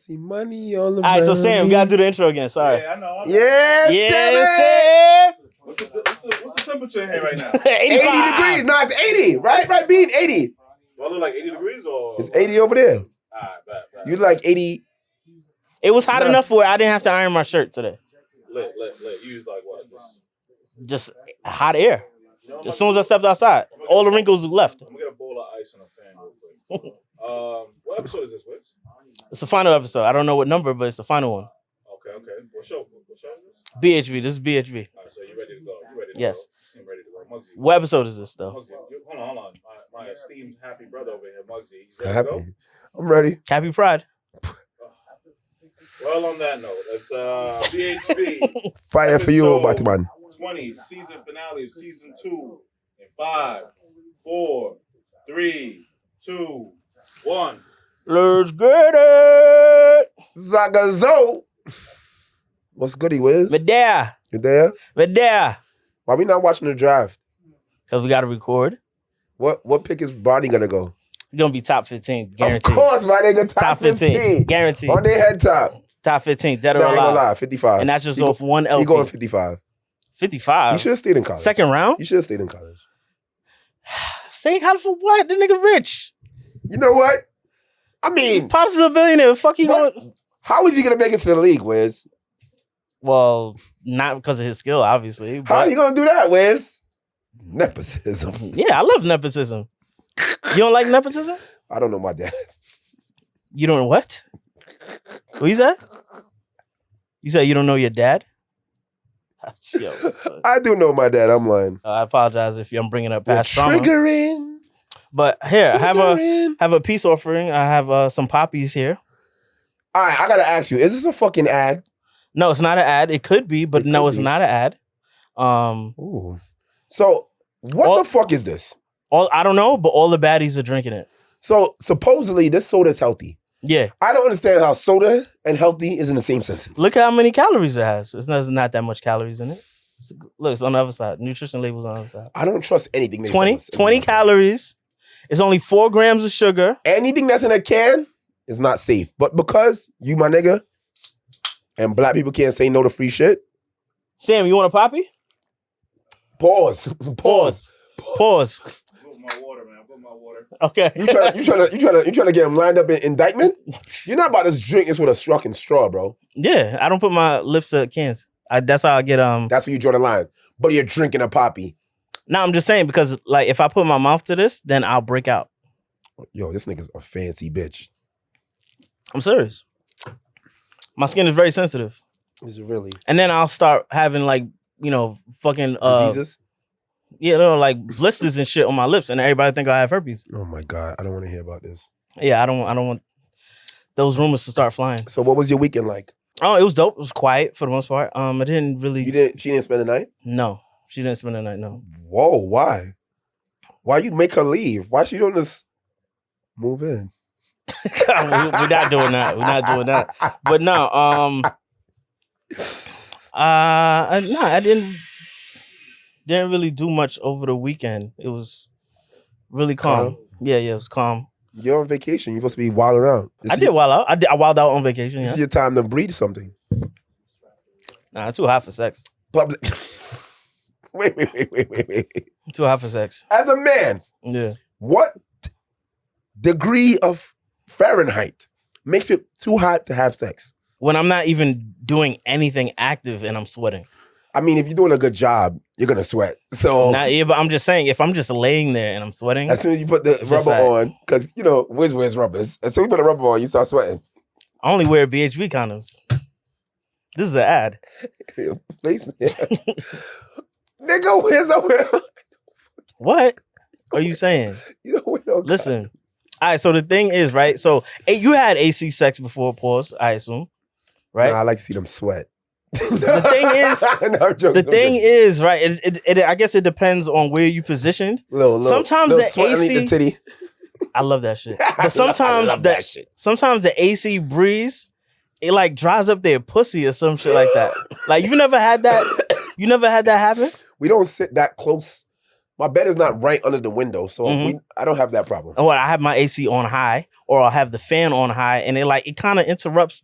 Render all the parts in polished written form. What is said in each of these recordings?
see money all around. All right, so Sam, we gotta do the intro again. Sorry. Yeah, I know. Yeah, Sam. What's the temperature in here right now? 80 degrees. No, it's 80. Right, Bean? 80. Do I look like 80 degrees or? It's 80 over there. All right, bet. You like 80. It was hot enough where I didn't have to iron my shirt today. Lit. You use like what? Just hot air. As soon as I stepped outside, all the wrinkles left. I'm gonna get a bowl of ice and a fan real quick. What episode is this, Wiz? It's the final episode. I don't know what number, but it's the final one. Okay. What show is this? BHB. This is BHB. All right, so you ready to go? Yes. You seem ready to go. Mugzy. What episode is this, though? Mugzy, hold on. My esteemed happy brother over here, Mugzy. You ready to go? I'm ready. Happy Pride. Well, on that note, it's BHB. Fire for you, Batman. 20, season finale of season 2. In 5, 4, 3, 2, 1. Let's get it. Zagazo. What's goody, Wiz? Medea. You there? Medea. Why we not watching the draft? Because we got to record. What pick is Barney gonna go? It's going to be top 15. Guaranteed. Of course, my nigga. Top 15. Guaranteed. On their head top. Top 15. Dead or No, I ain't gonna alive. lie. 55. And that's just off one LP. He going 55. 55. You should have stayed in college. Second round? You should have stayed in college. Staying college for what? The nigga rich. You know what? I mean, Pops is a billionaire. Fuck he going. How is he gonna make it to the league, Wiz? Well, not because of his skill, obviously. How are you gonna do that, Wiz? Nepotism. Yeah, I love nepotism. You don't like nepotism? I don't know my dad. You don't know what? What you said? You said you don't know your dad? Yo, I do know my dad. I'm lying. I apologize if I'm bringing up past trauma. Triggering. But here, I have a peace offering. I have some poppies here. All right, I gotta ask you: is this a fucking ad? No, it's not an ad. It could be, but no, it's not an ad. Ooh. So what the fuck is this? I don't know, but all the baddies are drinking it. So supposedly this soda is healthy. Yeah. I don't understand how soda and healthy is in the same sentence. Look how many calories it has. There's not that much calories in it. Look, it's on the other side. Nutrition label's on the other side. I don't trust anything. They 20 calories. It's only 4 grams of sugar. Anything that's in a can is not safe. But because you my nigga and black people can't say no to free shit. Sam, you want a poppy? Pause. My water, man. I put my water. Okay. You trying to get him lined up in indictment? You're not about to drink this with a fucking straw, bro. Yeah, I don't put my lips to cans. That's how I get That's where you draw the line. But you're drinking a poppy. No, I'm just saying because like if I put my mouth to this, then I'll break out. Yo, this nigga's a fancy bitch. I'm serious. My skin is very sensitive. Is it really? And then I'll start having like, fucking diseases? Yeah, like blisters and shit on my lips, and everybody think I have herpes. Oh my God, I don't want to hear about this. Yeah, I don't want those rumors to start flying. So what was your weekend like? Oh, it was dope. It was quiet for the most part. I didn't really. She didn't spend the night? No, she didn't spend the night. No. Whoa, why? Why you make her leave? Why she don't just move in? We're not doing that. We're not doing that. But no, I didn't really do much over the weekend. It was really calm. Yeah, it was calm. You're on vacation. You're supposed to be wilding out. I did wild out. I wild out on vacation. This Yeah. is your time to breed something. Nah, too hot for sex. Public. Wait. Too hot for sex. As a man, Yeah. what degree of Fahrenheit makes it too hot to have sex? When I'm not even doing anything active and I'm sweating. I mean, if you're doing a good job, you're gonna sweat. So But I'm just saying, if I'm just laying there and I'm sweating, as soon as you put the rubber on, because Wiz wears rubbers. As soon as you put the rubber on, you start sweating. I only wear BHB condoms. This is an ad. Please, nigga, where's the What are you saying? You don't wear no Listen. All right, so the thing is, right? So you had AC sex before, pause, I assume, right? Nah, I like to see them sweat. The thing is, right? It I guess it depends on where you positioned. Sometimes the AC, titty. I love that shit. But sometimes sometimes the AC breeze, it like dries up their pussy or some shit like that. Like you never had that. You never had that happen. We don't sit that close. My bed is not right under the window, so I don't have that problem. Or I have my AC on high, or I'll have the fan on high, and it kind of interrupts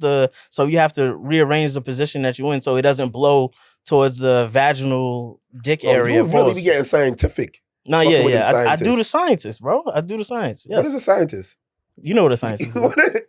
so you have to rearrange the position that you're in so it doesn't blow towards the vaginal dick area. You really be getting scientific. No, yeah. I do the scientist, bro. I do the science. Yes. What is a scientist? You know what a scientist is.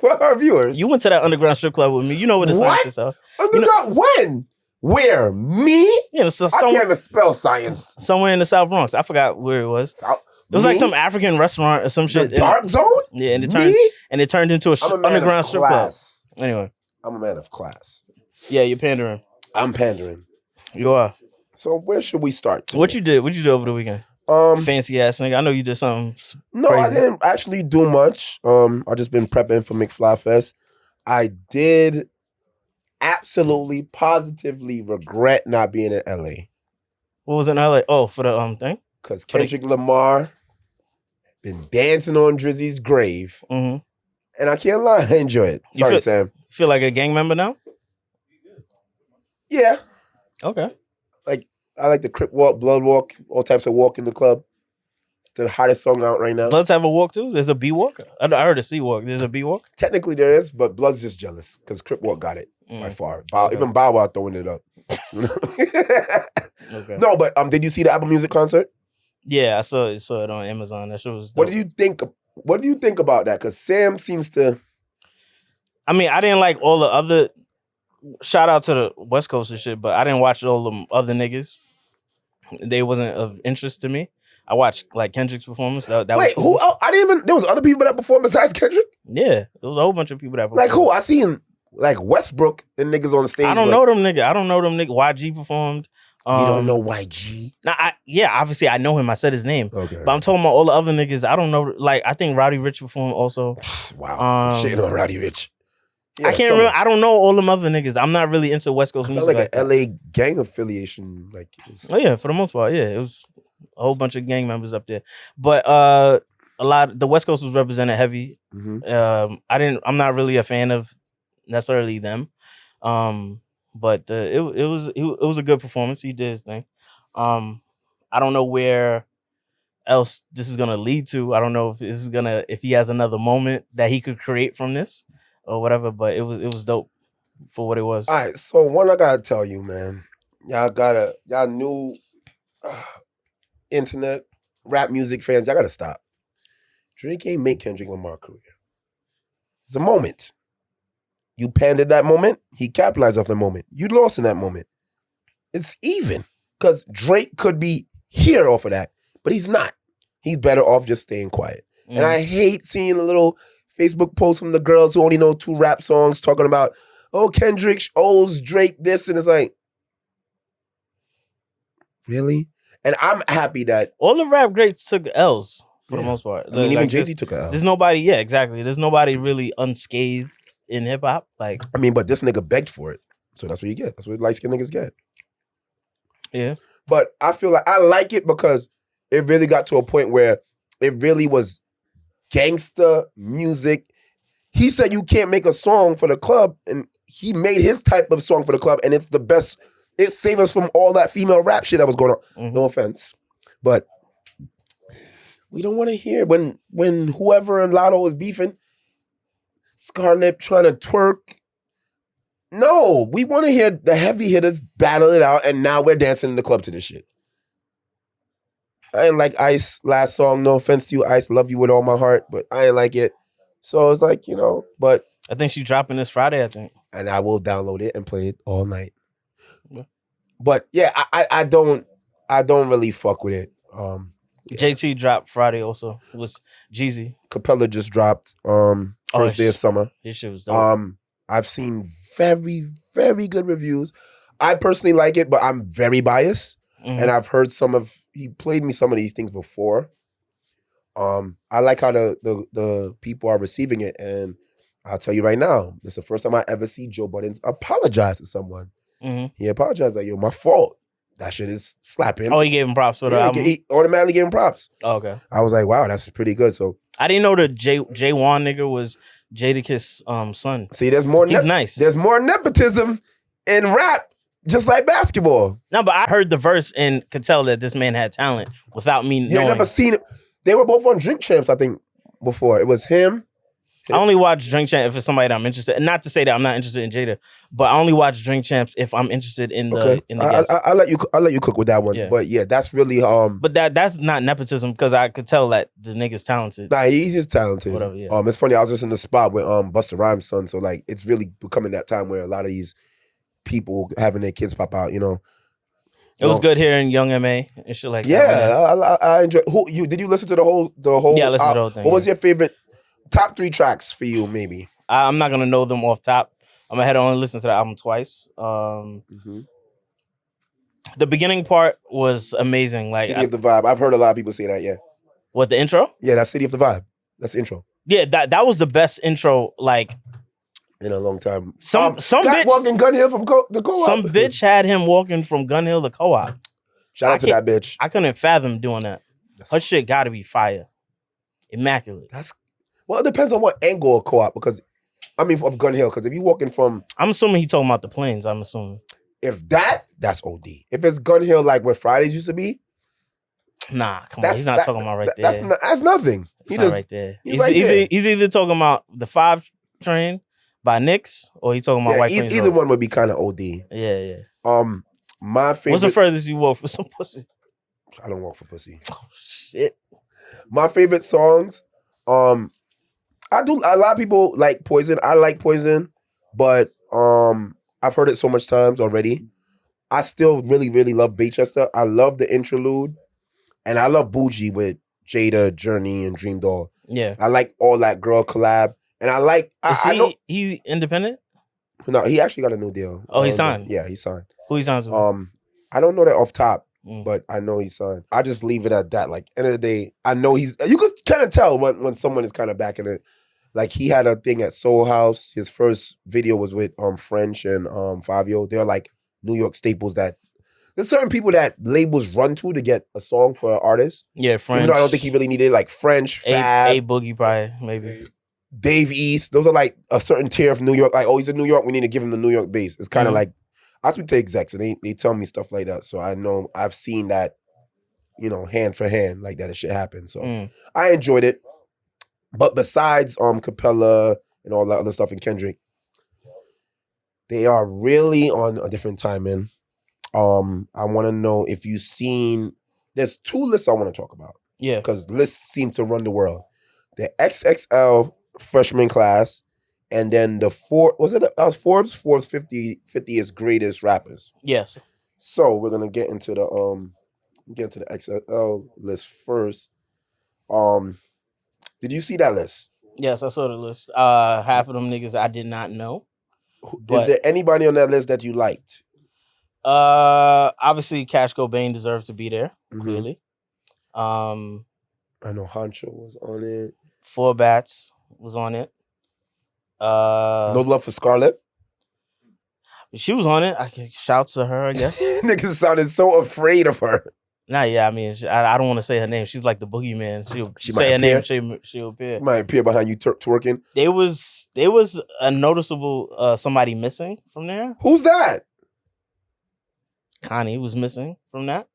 What are viewers? You went to that underground strip club with me. You know what a scientist is. Underground? When? Where? Me? Yeah, so I can't even spell science. Somewhere in the South Bronx. I forgot where it was. It was like some African restaurant or some shit. The dark zone? Yeah, and it turned into an underground strip club. Anyway. I'm a man of class. Yeah, you're pandering. I'm pandering. You are. So where should we start today? What you did over the weekend? Fancy ass nigga. I know you did something No, crazy. I didn't actually do much. I just been prepping for Mcfly Fest. I did absolutely, positively regret not being in LA. What was in LA? Oh, for the thing? Because Kendrick Lamar been dancing on Drizzy's grave. Mm-hmm. And I can't lie, I enjoy it. Sorry, Sam. Feel like a gang member now? Yeah. Okay. Like, I like the Crip Walk, Blood Walk, all types of walk in the club. It's the hottest song out right now. Bloods have a walk too? There's a B walk? I heard a C walk. There's a B walk? Technically there is, but Blood's just jealous because Crip Walk got it by far. Even Bow Wow throwing it up. Okay. No, but did you see the Apple Music concert? Yeah, I saw it on Amazon. That shit was dope. What do you think about that? Because Sam seems to... I mean, I didn't like all the other... Shout out to the West Coast and shit, but I didn't watch all them other niggas. They wasn't of interest to me. I watched like Kendrick's performance. That Wait, was cool. who else? I didn't even... There was other people that performed besides Kendrick? Yeah, there was a whole bunch of people that performed. Like who? I seen like Westbrook and niggas on the stage. I don't know them niggas. YG performed. You don't know YG? Nah, obviously I know him. I said his name. Okay. But I'm talking about all the other niggas. I don't know. Like, I think Roddy Ricch performed also. Wow. Shit on Roddy Ricch. Yeah, I can't remember. I don't know all them other niggas. I'm not really into West Coast music. Sounds like an LA gang affiliation. Like, oh yeah, for the most part, yeah, it was a whole bunch of gang members up there. But a lot. The West Coast was represented heavy. Mm-hmm. I'm not really a fan of necessarily them. But it was a good performance. He did his thing. I don't know where else this is gonna lead to. I don't know if he has another moment that he could create from this or whatever. But it was dope for what it was. All right, so one I gotta tell you, man, y'all new internet rap music fans, y'all gotta stop. Drake ain't make Kendrick Lamar career. It's a moment. You pandered that moment, he capitalized off the moment. You lost in that moment. It's even. Because Drake could be here off of that, but he's not. He's better off just staying quiet. And I hate seeing a little Facebook post from the girls who only know 2 rap songs talking about, oh, Kendrick owes Drake this, and it's like, really? And I'm happy that... all the rap greats took L's for the most part. I mean, even Jay-Z took an L. There's nobody, yeah, exactly. There's nobody really unscathed in hip hop, like, I mean, but this nigga begged for it, so that's what you get. That's what light skinned niggas get. Yeah, but I feel like I like it because it really got to a point where it really was gangster music. He said you can't make a song for the club, and he made his type of song for the club, and it's the best. It saved us from all that female rap shit that was going on. Mm-hmm. No offense, but we don't want to hear when whoever and Lotto is beefing. Scarlett trying to twerk. No, we want to hear the heavy hitters battle it out, and now we're dancing in the club to this shit. I ain't like Ice last song. No offense to you, Ice. Love you with all my heart, but I ain't like it. So it's like, but I think she's dropping this Friday, I think. And I will download it and play it all night. Yeah. But yeah, I don't really fuck with it. Yeah. JT dropped Friday also. It was Jeezy. Capella just dropped first day of summer. His shit was dope. I've seen very, very good reviews. I personally like it, but I'm very biased. Mm-hmm. And I've heard he played me some of these things before. I like how the people are receiving it. And I'll tell you right now, this is the first time I ever see Joe Budden apologize to someone. Mm-hmm. He apologized like, yo, my fault. That shit is slapping. Oh, he gave him props for the album? He automatically gave him props. Oh, okay. I was like, wow, that's pretty good. So I didn't know the J Wan nigga was Jadakiss' son. See, there's more. He's nice. There's more nepotism in rap Just like basketball. No, but I heard the verse and could tell that this man had talent without me You knowing. never seen it. They were both on Drink Champs, I think, before. It was him. I only watch Drink Champs if it's somebody that I'm interested in. Not to say that I'm not interested in Jada, but I only watch Drink Champs if I'm interested in the guest. I'll let you cook with that one. Yeah. But yeah, that's really But that's not nepotism because I could tell that the nigga's talented. Nah, he's just talented. Whatever, yeah. It's funny, I was just in the spot with Busta Rhymes' son, so like it's really becoming that time where a lot of these people having their kids pop out, you know. It was good hearing Young M.A. and shit like that. Yeah, I enjoy. Did you listen to the whole? Yeah, I listened to the whole thing. What was your favorite top 3 tracks for you? Maybe I'm not gonna know them off top. I'm gonna have to only listen to the album twice. The beginning part was amazing. Like City of the Vibe. I've heard a lot of people say that. Yeah. What, the intro? Yeah, that's City of the Vibe. That's the intro. Yeah, that was the best intro. Like in a long time. Some bitch walking Gun Hill from the co-op. Some bitch had him walking from Gun Hill to co-op. Shout out to that bitch. I couldn't fathom doing that. Her shit got to be fire, immaculate. Well, it depends on what angle of co-op because of Gun Hill. Because if you walking from, I'm assuming he talking about the planes. I'm assuming. If that's OD. If it's Gun Hill like where Fridays used to be, nah, come on, he's not talking about right there. That's nothing. He's not right there. He's either talking about the 5 train by Knicks or he's talking about White Plains either Road. one would be kind of OD. Yeah. My favorite. What's the furthest you walk for some pussy? I don't walk for pussy. Oh shit. My favorite songs. I do. A lot of people like Poison. I like Poison, but I've heard it so much times already. I still really, really love Baychester. I love the interlude, and I love Bougie with Jada, Journey, and Dream Doll. Yeah, I like all that girl collab, and I like. I know he's independent. No, he actually got a new deal. Oh, he signed. Yeah, he signed. Who he signed to? I don't know that off top. But I know he's signed. I just leave it at that. Like, end of the day, I know you can kind of tell when someone is kind of backing it. Like, he had a thing at Soul House. His first video was with French and Fabio. They're like New York staples that there's certain people that labels run to get a song for an artist. Yeah, French. Even though I don't think he really needed it. Like French, Fab, A Boogie probably, maybe. Dave East. Those are like a certain tier of New York. Like, oh, he's in New York. We need to give him the New York base. It's kind of like, I speak to execs and they tell me stuff like that. So I know I've seen that, hand for hand, like that shit happen. So I enjoyed it. But besides Capella and all that other stuff in Kendrick, they are really on a different timing. I want to know if you've seen, there's 2 lists I want to talk about. Yeah. Because lists seem to run the world. The XXL freshman class, and then the Forbes 50th greatest rappers. Yes. So we're gonna get into the XXL list first. Did you see that list? Yes, I saw the list. Half of them niggas I did not know. Is there anybody on that list that you liked? Obviously Cash Cobain deserves to be there, clearly. I know Honcho was on it. 4 Bats was on it. No Love for Scarlett. She was on it. I can shout to her, I guess. Niggas sounded so afraid of her. Nah, yeah, I mean, I don't want to say her name. She's like the boogeyman. She'll say her name, she'll appear. Might appear behind you twerking. There was a noticeable somebody missing from there. Who's that? Connie was missing from that.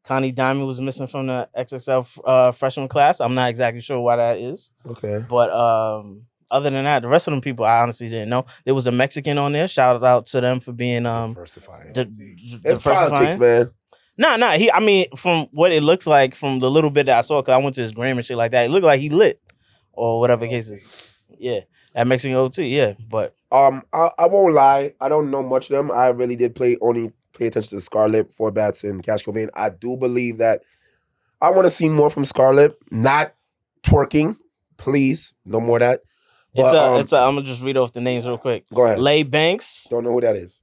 Connie Diamond was missing from the XXL freshman class. I'm not exactly sure why that is. Okay. But other than that, the rest of them people I honestly didn't know. There was a Mexican on there. Shout out to them for being diversifying. It's politics, man. Nah. From what it looks like, from the little bit that I saw, because I went to his gram and shit like that, it looked like he lit or whatever the case is. Yeah, that Mexican OT. Yeah, but I won't lie. I don't know much of them. I really did only pay attention to Scarlett, 4 Bats, and Cash Cobain. I do believe that I want to see more from Scarlett. Not twerking, please. No more of that. But, I'm gonna just read off the names real quick. Go ahead. Lay Banks. Don't know who that is.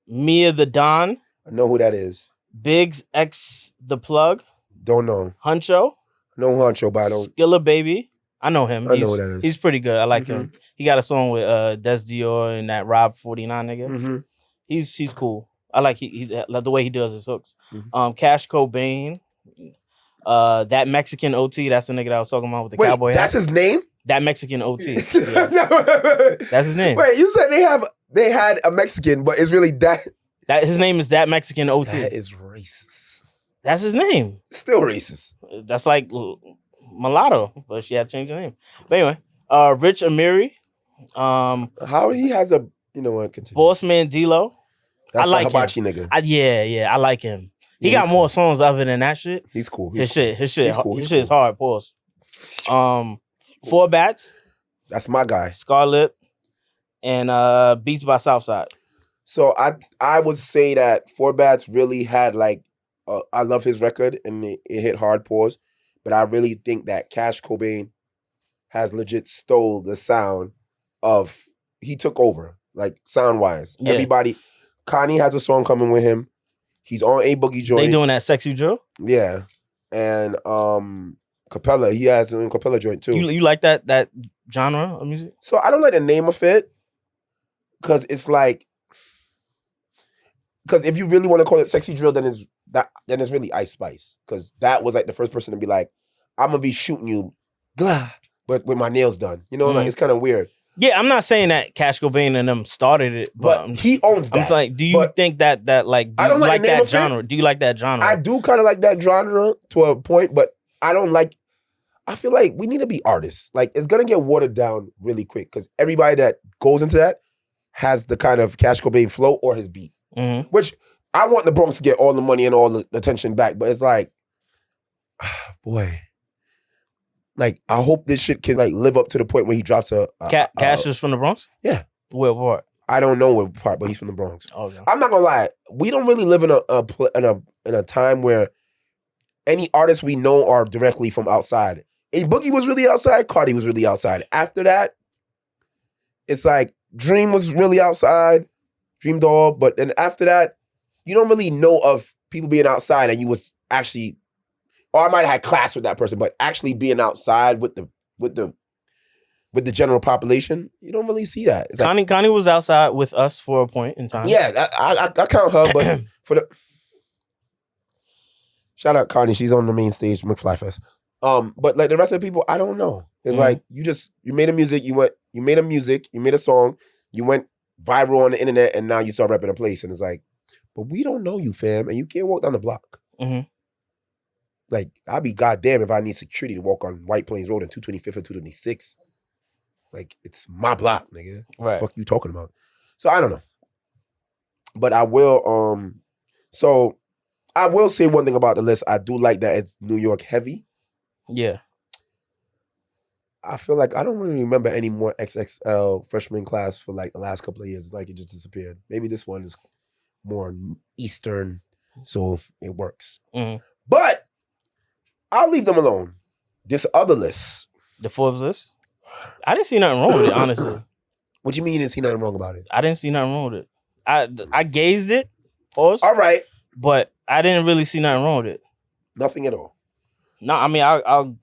Mia the Don. I know who that is. Biggs X the Plug. Don't know. Huncho. No Huncho, but I don't. Skilla Baby. I know him. I know who that is. He's pretty good. I like him. He got a song with Des Dior and that Rob 49 nigga. He's cool. I like the way he does his hooks. Cash Cobain. That Mexican OT. That's the nigga that I was talking about with the cowboy hat. That's his name? That Mexican OT. Yeah. That's his name. Wait, you said they had a Mexican, but it's really that. That his name is that Mexican OT. That is racist. That's his name. Still racist. That's like mulatto, but she had to change her name. But anyway, Rich Amiri, How he has a, you know what, continue. Boss Man D-Lo. That's I like the hibachi nigga. Yeah, I like him. He Yeah, got he's more cool. songs other than that shit. He's cool. His cool. shit He's cool. is hard. Pause. Four Bats, That's my guy. Scarlet, and Beats by Southside. So I would say that Four Bats really had like, I love his record and it hit hard, pause. But I really think that Cash Cobain has legit stole the sound of, he took over, like sound wise. Yeah. Everybody, Kanye has a song coming with him. He's on A Boogie joint. They doing that sexy drill? Yeah. And Capella, he has a Capella joint too. You like that genre of music? So I don't like the name of it because it's like, because if you really want to call it sexy drill, then it's really Ice Spice, because that was like the first person to be like, I'm gonna be shooting you, blah, but with my nails done. You know, like it's kind of weird. Yeah, I'm not saying that Cash Cobain and them started it, but he owns that. I'm like, do you think that like do I don't you like that genre? Do you like that genre? I do kind of like that genre to a point, but I don't like. I feel like we need to be artists. Like, it's gonna get watered down really quick because everybody that goes into that has the kind of Cash Cobain flow or his beat. Mm-hmm. Which I want the Bronx to get all the money and all the attention back, but it's like, boy, like I hope this shit can like live up to the point where he drops a Cash is from the Bronx? Yeah. What part? I don't know what part, but he's from the Bronx. Okay. I'm not gonna lie, we don't really live in a time where any artists we know are directly from outside. A Boogie was really outside, Cardi was really outside. After that, it's like Dream was really outside, Dream Doll, but then after that, you don't really know of people being outside and you was actually, or I might have had class with that person, but actually being outside with the general population, you don't really see that. It's Connie was outside with us for a point in time. Yeah, I count her, but for the shout out Connie, she's on the main stage, Mcfly Fest. But like the rest of the people, I don't know. It's like you made a music, you made a song, you went viral on the internet, and now you start repping a place, and it's like, but we don't know you, fam, and you can't walk down the block. Mm-hmm. Like, I'd be goddamn if I need security to walk on White Plains Road in 225th or 226. Like, it's my block, nigga. What the fuck you talking about? So I don't know. But I will, so I will say one thing about the list. I do like that it's New York heavy. Yeah. I feel like I don't really remember any more XXL freshman class for like the last couple of years. Like, it just disappeared. Maybe this one is more Eastern, so it works. Mm-hmm. But I'll leave them alone. This other list. The Forbes list? I didn't see nothing wrong with it, honestly. What do you mean you didn't see nothing wrong about it? I didn't see nothing wrong with it. I gazed it, pause. All right. But I didn't really see nothing wrong with it. Nothing at all. No, I mean, I'll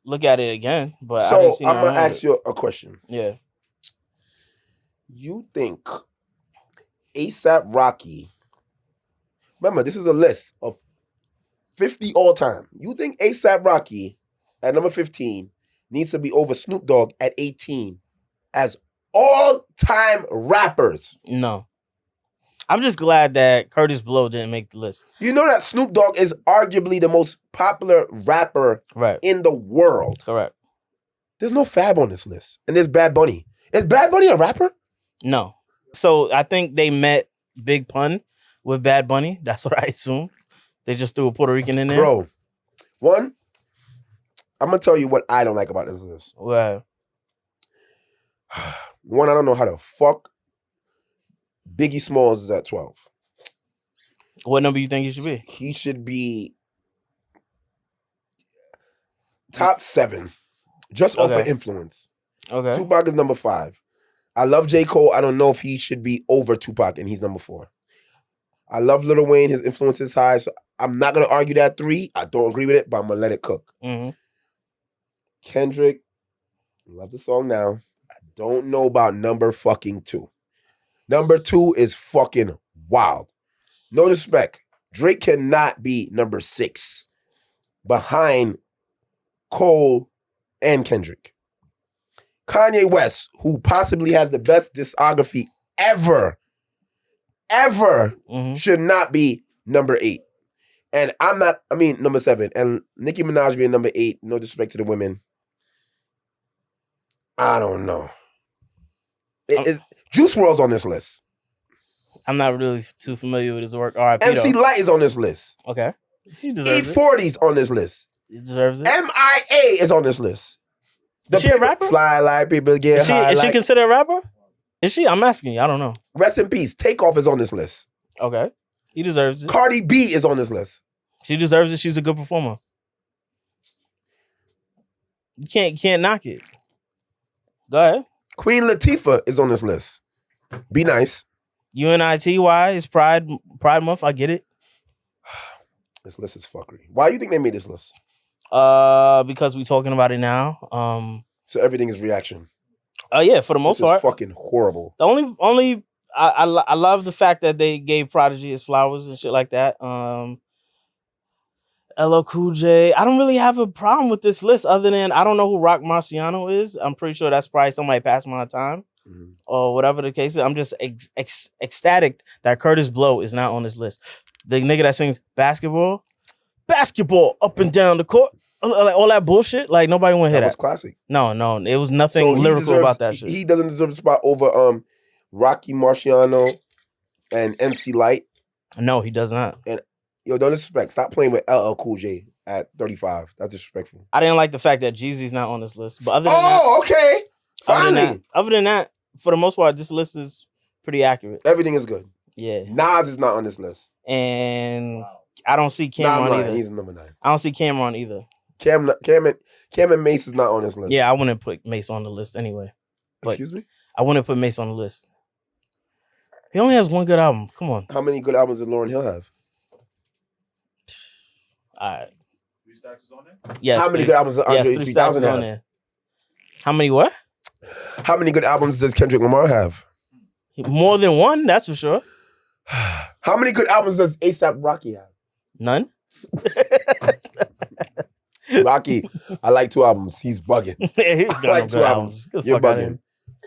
look at it again, but so I didn't see I'm going to ask you a question. Yeah. You think A$AP Rocky, remember, this is a list of 50 all time. You think A$AP Rocky at number 15 needs to be over Snoop Dogg at 18 as all-time rappers? No. I'm just glad that Curtis Blow didn't make the list. You know that Snoop Dogg is arguably the most popular rapper in the world. Correct. There's no Fab on this list. And there's Bad Bunny. Is Bad Bunny a rapper? No. So I think they met Big Pun with Bad Bunny. That's what I assume. They just threw a Puerto Rican in there. Bro, one, I'm going to tell you what I don't like about this list. Wow. One, I don't know how the fuck Biggie Smalls is at 12. What number you think he should be? He should be top 7. Just off of influence. Okay. Tupac is number 5. I love J. Cole. I don't know if he should be over Tupac, and he's number 4. I love Lil Wayne. His influence is high, so I'm not going to argue that 3. I don't agree with it, but I'm going to let it cook. Mm-hmm. Kendrick, love the song now. I don't know about number fucking 2. Number 2 is fucking wild. No disrespect. Drake cannot be number 6 behind Cole and Kendrick. Kanye West, who possibly has the best discography ever, ever Mhm. should not be number 8. And number 7. And Nicki Minaj being number 8, no disrespect to the women. I don't know. Juice WRLD's on this list. I'm not really too familiar with his work. R.I.P. MC though. Lyte is on this list. Okay. He deserves it. E40's on this list. He deserves it. MIA is on this list. Is she a rapper? Fly like people get high. Is she considered a rapper? Is she? I'm asking you. I don't know. Rest in peace. Takeoff is on this list. Okay. He deserves it. Cardi B is on this list. She deserves it. She's a good performer. You can't knock it. Go ahead. Queen Latifah is on this list. Be nice. UNITY is Pride Month. I get it. This list is fuckery. Why do you think they made this list? Because we talking about it now. So everything is reaction. Yeah, for the most This part. is fucking horrible. The only I love the fact that they gave Prodigy his flowers and shit like that. LL Cool J. I don't really have a problem with this list other than I don't know who Rock Marciano is. I'm pretty sure that's probably somebody past my time or whatever the case is. I'm just ecstatic that Curtis Blow is not on this list. The nigga that sings basketball up and down the court, like all that bullshit. Like nobody want to hear that. That was classic. No, it was nothing lyrical about that shit. He doesn't deserve the spot over Rocky Marciano and MC Lyte. No, he does not. And yo, don't disrespect. Stop playing with LL Cool J at 35. That's disrespectful. I didn't like the fact that Jeezy's not on this list. But other than that, okay. Finally. Other than that, for the most part, this list is pretty accurate. Everything is good. Yeah. Nas is not on this list. And I don't see Cameron either. He's number 9. I don't see Cameron either. Cam and Mace is not on this list. Yeah, I wouldn't put Mace on the list anyway. But Excuse me? I wouldn't put Mace on the list. He only has one good album. Come on. How many good albums did Lauryn Hill have? All right. 3 Stacks is on there? Yes. How many good albums does Andre 3 3000 Stacks have? on there. How many what? How many good albums does Kendrick Lamar have? More than one, that's for sure. How many good albums does A$AP Rocky have? None. Rocky, I like 2 albums. He's bugging. I like 2 albums. You're bugging.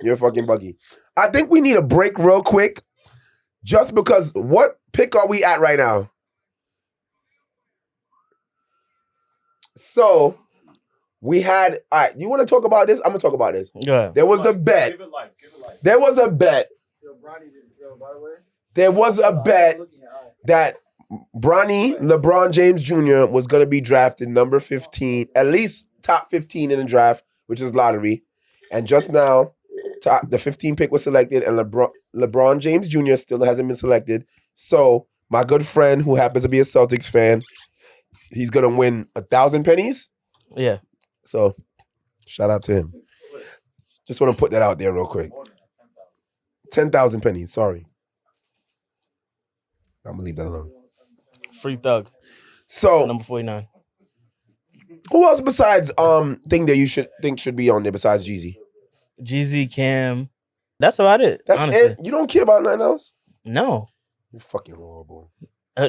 You're fucking buggy. I think we need a break real quick. Just because, what pick are we at right now? So, we had, all right, you want to talk about this? I'm going to talk about this. Yeah. There was a bet. Give it life. Give it life. There was a bet. There was a bet that Bronny LeBron James Jr. was going to be drafted number 15, at least top 15 in the draft, which is lottery. And just now, the 15 pick was selected, and LeBron James Jr. still hasn't been selected. So, my good friend, who happens to be a Celtics fan, he's going to win 1,000 pennies. Yeah. So, shout out to him. Just want to put that out there real quick. 10,000 pennies, sorry. I'm going to leave that alone. Free Thug. So, Number 49. who else besides thing that you should be on there besides Jeezy? Jeezy, Cam. That's about it. That's honestly. it? You don't care about nothing else? No. You're fucking horrible.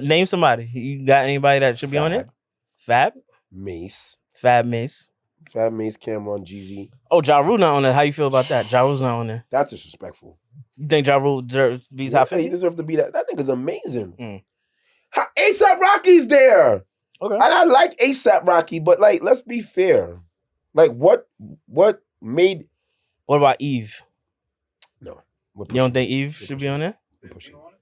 Name somebody. You got anybody that should be on it? Fab? Mace. Fab Mace. Fab Mace, Cameron, Jeezy. Oh, Ja Rule not on there. How you feel about that? Ja Rule's not on there. That's disrespectful. You think Ja Rule deserves to be top 50? He deserves to be that. That nigga's amazing. Mm. A$AP Rocky's there. Okay. And I like A$AP Rocky, but like, let's be fair. Like, what made... What about Eve? No. You don't think Eve should be on there? Benzino on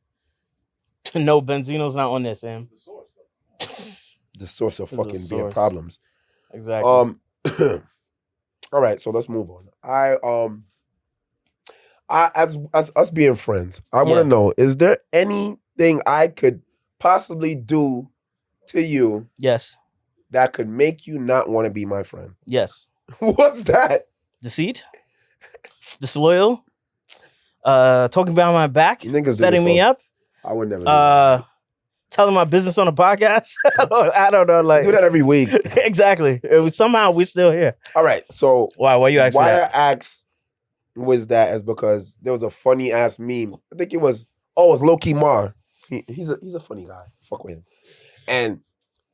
it? No, Benzino's not on there, Sam. The source, though. The source of This is fucking the being source. problems. Exactly. All right, so let's move on. As us being friends, I want to know: is there anything I could possibly do to you Yes. that could make you not want to be my friend? Yes. What's that? Deceit? Disloyal? Talking behind my back? Niggas do Setting this me all- up? I would never. Do Telling my business on a podcast? I don't know. Like do that every week. Exactly. Somehow we're still here. All right, so Why you asking why that? I asked was that is because there was a funny ass meme. I think it was Low-Key Mar. He's a funny guy. Fuck with him. And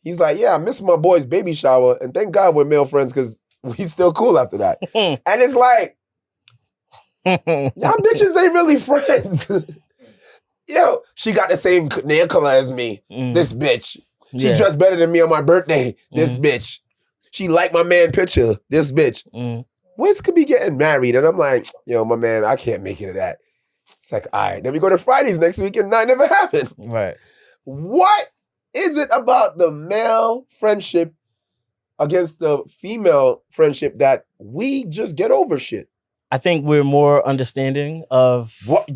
he's like, yeah, I missed my boy's baby shower, and thank God we're male friends because we still cool after that. And it's like, y'all bitches ain't really friends. yo, she got the same nail color as me. This bitch. She dressed better than me on my birthday. This bitch. She liked my man picture. This bitch. Wiz could be getting married. And I'm like, yo, my man, I can't make it to that. It's like, all right. Then we go to Fridays next week and that never happened. Right. What is it about the male friendship against the female friendship that we just get over shit? I think we're more understanding of... What?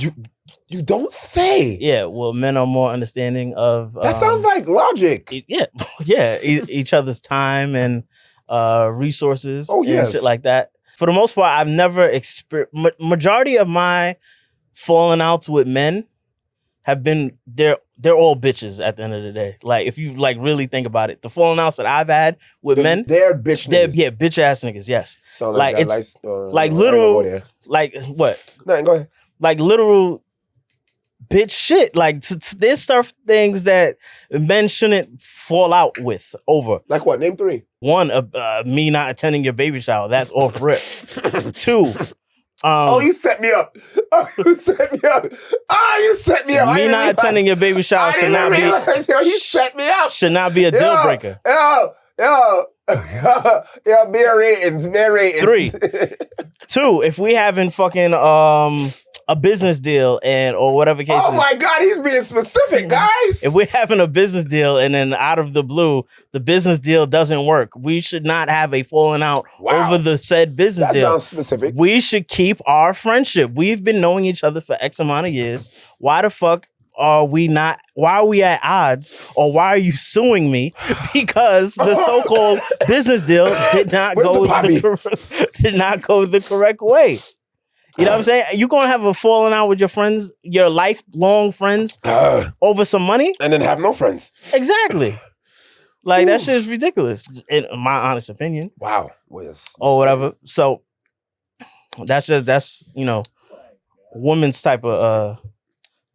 You don't say. Yeah, well, men are more understanding of... That sounds like logic. Each other's time and resources yes. and shit like that. For the most part, I've never majority of my falling outs with men have been... They're all bitches at the end of the day. Like, if you like really think about it, the falling outs that I've had with men... They're bitch niggas. Yeah, bitch ass niggas, yes. So like it's like literal... Like, what? No, go ahead. Like, literal... bitch shit. Like, there's things that men shouldn't fall out with over. Like what? Name 3. 1, me not attending your baby shower. That's off rip. 2, you set me up. You set me up. You set me up. Me not attending your baby shower should not be. You set me up. Should not be a deal breaker. Beer ratings. 3, 2. If we having fucking a business deal or whatever case. Oh my God, he's being specific, guys. If we're having a business deal and then out of the blue, the business deal doesn't work, we should not have a falling out over the said business deal. That sounds specific. We should keep our friendship. We've been knowing each other for X amount of years. Why the fuck are we not? Why are we at odds? Or why are you suing me? Because the so-called business deal did not go the correct way. You know what I'm saying? You're going to have a falling out with your friends, your lifelong friends, over some money? And then have no friends. Exactly. Like, that shit is ridiculous, in my honest opinion. Wow. Or whatever. So, that's women's type of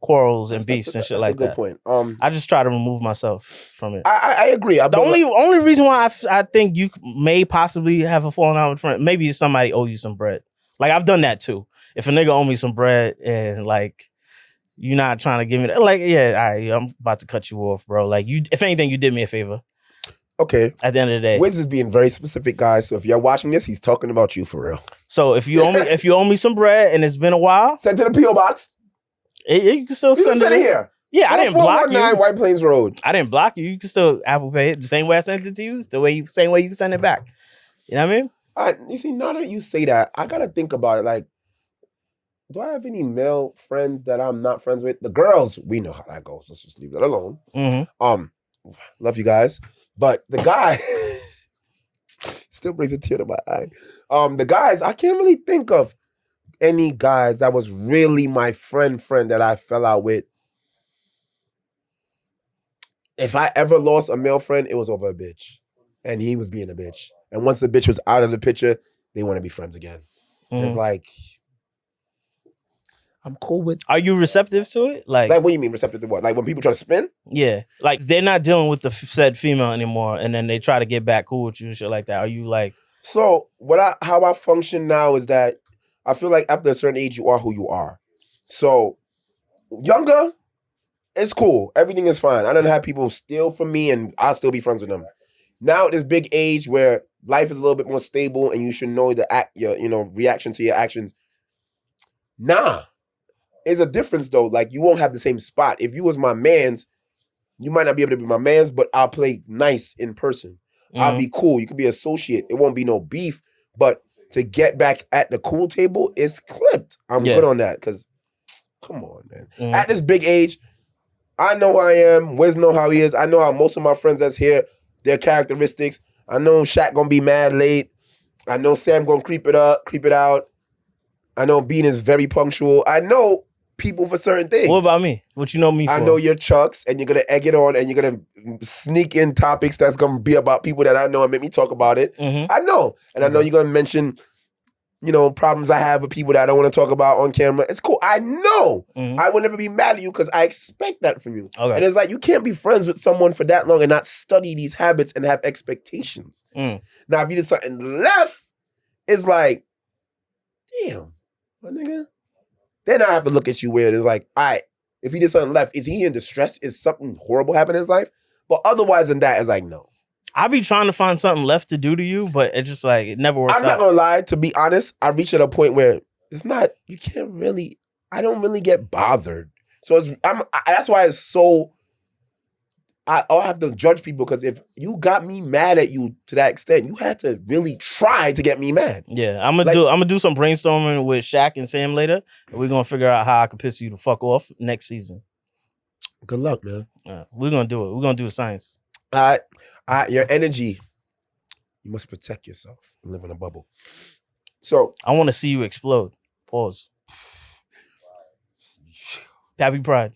quarrels and beefs and shit like that. That's a good point. I just try to remove myself from it. I agree. The only reason why I think you may possibly have a falling out with a friend, maybe somebody owe you some bread. Like, I've done that too. If a nigga owe me some bread and like you're not trying to give me that, like, yeah, all right, I'm about to cut you off, bro. Like, if anything, you did me a favor. Okay. At the end of the day, Wiz is being very specific, guys. So if you're watching this, he's talking about you for real. So if you owe me some bread and it's been a while, send to the PO box. You can still send it here. Yeah, I didn't block you. 419 White Plains Road. I didn't block you. You can still Apple Pay it the same way I sent it to you. Same way you can send it back. You know what I mean? You see, now that you say that, I gotta think about it. Like, do I have any male friends that I'm not friends with? The girls, we know how that goes. Let's just leave that alone. Mm-hmm. Love you guys, but the guy still brings a tear to my eye. The guys, I can't really think of any guys that was really my friend that I fell out with. If I ever lost a male friend, it was over a bitch, and he was being a bitch. And once the bitch was out of the picture, they want to be friends again. Mm-hmm. It's like, I'm cool with... Are you receptive to it? Like, what do you mean receptive to what? Like when people try to spin? Yeah. Like they're not dealing with the said female anymore and then they try to get back cool with you and shit like that. Are you like... So how I function now is that I feel like after a certain age, you are who you are. So younger, it's cool. Everything is fine. I done had people steal from me and I'll still be friends with them. Now at this big age where life is a little bit more stable and you should know your reaction to your actions. Nah. It's a difference though. Like you won't have the same spot. If you was my mans, you might not be able to be my mans, but I'll play nice in person. Mm-hmm. I'll be cool. You could be associate. It won't be no beef. But to get back at the cool table, it's clipped. I'm good on that. Cause come on, man. Mm-hmm. At this big age, I know who I am. Wiz know how he is. I know how most of my friends that's here, their characteristics. I know Shaq gonna be mad late. I know Sam gonna creep it out. I know Bean is very punctual. I know people for certain things. What about me? What you know me for? I know you're Chucks, and you're gonna egg it on, and you're gonna sneak in topics that's gonna be about people that I know and make me talk about it. Mm-hmm. I know, and I know you're gonna mention, problems I have with people that I don't want to talk about on camera. It's cool. I know. Mm-hmm. I will never be mad at you because I expect that from you. Okay. And it's like you can't be friends with someone for that long and not study these habits and have expectations. Mm. Now, if you did something left, it's like, damn, my nigga. Then I have to look at you weird. It's like, all right, if he did something left, is he in distress? Is something horrible happening in his life? But otherwise than that, it's like, no. I be trying to find something left to do to you, but it's just like, it never works out. I'm not going to lie. To be honest, I reached at a point where it's not, you can't really, I don't really get bothered. So that's why it's so, I'll have to judge people because if you got me mad at you to that extent, you had to really try to get me mad. Yeah, I'm gonna do some brainstorming with Shaq and Sam later, and we're gonna figure out how I can piss you the fuck off next season. Good luck, man. We're gonna do it. We're gonna do science. Your energy, you must protect yourself and live in a bubble. So I want to see you explode. Pause. Happy Pride.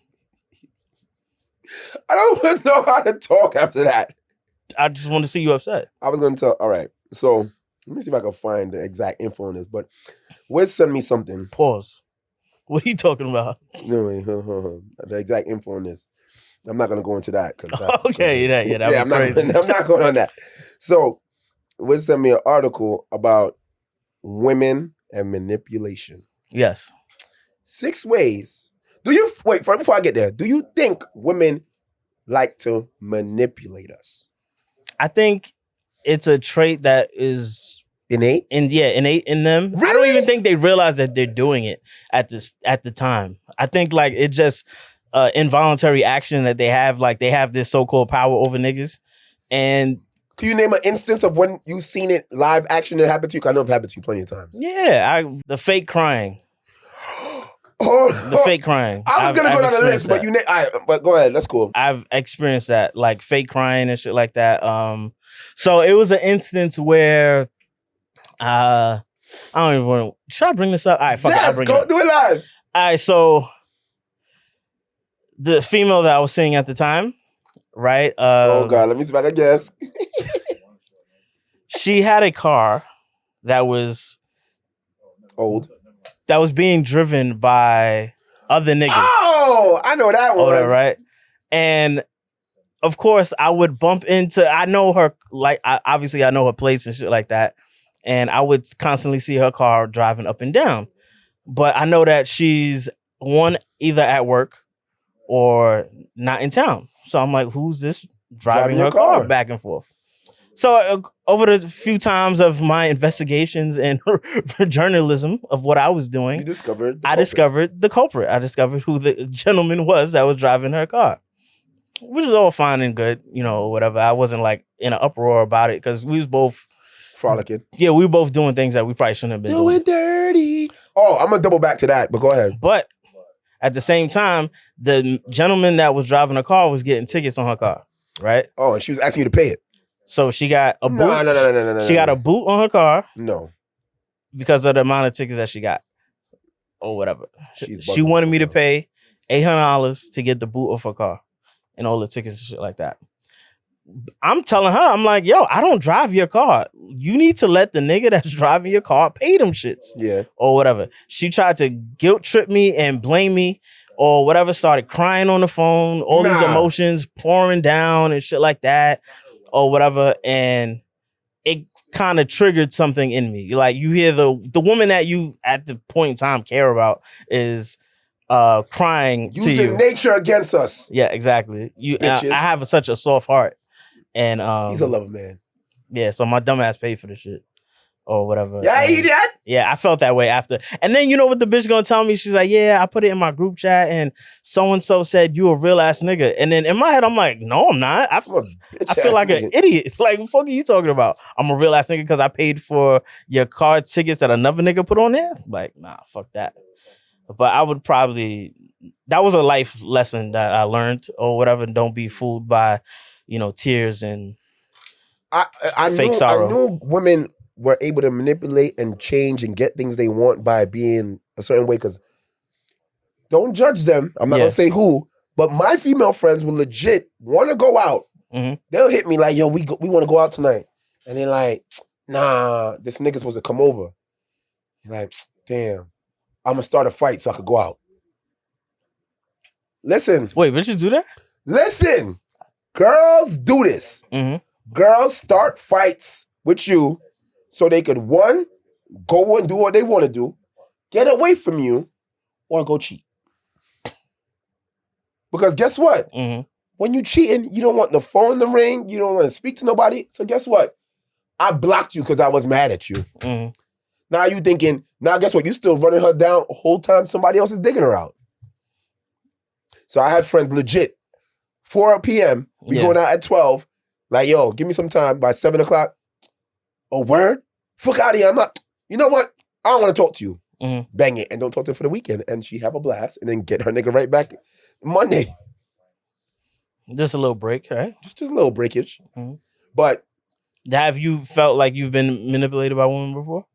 I don't even know how to talk after that. I just want to see you upset. I was going to tell, all right, so let me see if I can find the exact info on this, but Wiz sent me something. Pause. What are you talking about? No, wait, the exact info on this. I'm not going to go into that. Okay, I'm not going on that. So Wiz sent me an article about women and manipulation. Yes. 6 ways. Before I get there, do you think women like to manipulate us? I think it's a trait that is innate in them. Really? I don't even think they realize that they're doing it at the time. I think like it just involuntary action that they have. Like they have this so-called power over niggas. And can you name an instance of when you've seen it live action that happened to you? I know it's happened to you plenty of times. Yeah, the fake crying. The fake crying. I was gonna go down the list, but but go ahead. That's cool. I've experienced that, like fake crying and shit like that. So it was an instance where, I don't even want to. Should I bring this up? All right, fuck it. I'll bring it up. Do it live. All right, so the female that I was seeing at the time, right? Oh God, let me see if I can guess. She had a car that was old. That was being driven by other niggas. Oh, I know that one. Right? And of course, I would bump into, I know her, like, obviously I know her place and shit like that. And I would constantly see her car driving up and down. But I know that she's either at work or not in town. So I'm like, who's this driving her car back and forth? So over the few times of my investigations and journalism of what I was doing, I discovered the culprit. I discovered who the gentleman was that was driving her car, which is all fine and good, whatever. I wasn't like in an uproar about it because we was both frolicking. Yeah, we were both doing things that we probably shouldn't have been doing. Dirty. Oh, I'm gonna double back to that, but go ahead. But at the same time, the gentleman that was driving her car was getting tickets on her car, right? Oh, and she was asking you to pay it. So she got a boot. No. She got a boot on her car. No. Because of the amount of tickets that she got. Or whatever. She wanted me to pay $800 to get the boot of her car. And all the tickets and shit like that. I'm telling her, I'm like, yo, I don't drive your car. You need to let the nigga that's driving your car pay them shits. Yeah. Or whatever. She tried to guilt trip me and blame me. Or whatever. Started crying on the phone. All these emotions pouring down and shit like that. Or whatever, and it kind of triggered something in me. Like you hear the woman that you at the point in time care about is crying to you. Using nature against us. Yeah, exactly. I have such a soft heart, and he's a lover man. Yeah, so my dumb ass paid for the shit or whatever. Yeah, he did. Yeah, I felt that way after. And then you know what the bitch gonna tell me? She's like, yeah, I put it in my group chat and so-and-so said you a real ass nigga. And then in my head, I'm like, no, I'm not. I feel like an idiot. Like, what the fuck are you talking about? I'm a real ass nigga because I paid for your car tickets that another nigga put on there? Like, nah, fuck that. But I would probably, that was a life lesson that I learned or whatever. Don't be fooled by, tears and fake sorrow. I knew women were able to manipulate and change and get things they want by being a certain way. Because don't judge them. I'm not gonna say who, but my female friends will legit want to go out. Mm-hmm. They'll hit me like, "Yo, we want to go out tonight," and they're like, "Nah, this nigga's supposed to come over." You're like, damn, I'm gonna start a fight so I could go out. Listen, wait, bitches do that? Listen, girls do this. Mm-hmm. Girls start fights with you. So they could, one, go and do what they want to do, get away from you, or go cheat. Because guess what? Mm-hmm. When you cheating, you don't want the phone to ring. You don't want to speak to nobody. So guess what? I blocked you because I was mad at you. Mm-hmm. Now you thinking, now guess what? You still running her down the whole time somebody else is digging her out. So I had friends legit, 4 p.m., we going out at 12, like, yo, give me some time by 7 o'clock. Oh, word? Fuck out of here. I'm not, you know what? I don't want to talk to you. Mm-hmm. Bang it. And don't talk to her for the weekend. And she have a blast and then get her nigga right back Monday. Just a little break, right? Just a little breakage. Mm-hmm. But have you felt like you've been manipulated by women before?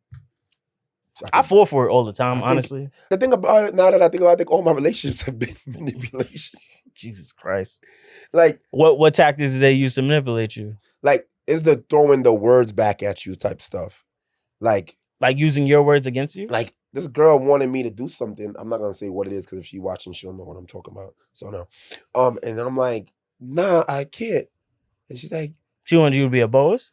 I fall for it all the time, honestly. The thing about it, now that I think about it, I think all my relationships have been manipulation. Jesus Christ. Like, what tactics do they use to manipulate you? Like, is the throwing the words back at you type stuff. Like using your words against you? Like, this girl wanted me to do something. I'm not going to say what it is because if she's watching, she'll know what I'm talking about. So, no. And I'm like, nah, I can't. And she's like... She wanted you to be a Boyz?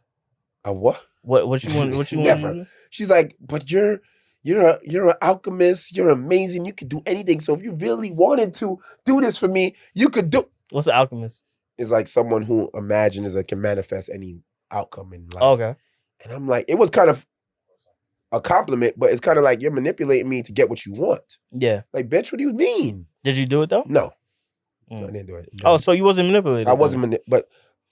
A what? What you want? What you Never. want? She's like, but you're an alchemist. You're amazing. You could do anything. So if you really wanted to do this for me, you could do. What's an alchemist? It's like someone who imagines and can manifest any outcome in life. Okay. And I'm like, it was kind of a compliment, but it's kind of like you're manipulating me to get what you want. Yeah. Like, bitch, what do you mean? Did you do it though? No. I didn't do it. No. Oh, so you wasn't manipulated? I wasn't but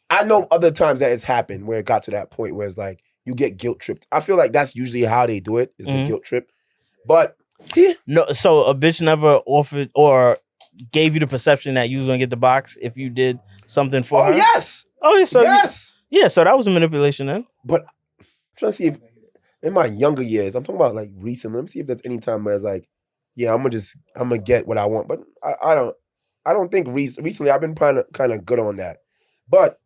I know other times that it's happened where it got to that point where it's like you get guilt tripped. I feel like that's usually how they do it, is the guilt trip. But no, so a bitch never offered or gave you the perception that you was gonna get the box if you did something for her? Yes. Oh, so yes. Yeah, so that was a manipulation then. But I'm trying to see if in my younger years, I'm talking about like recently, let me see if there's any time where it's like, yeah, I'm gonna get what I want. But I don't think recently I've been kind of good on that. But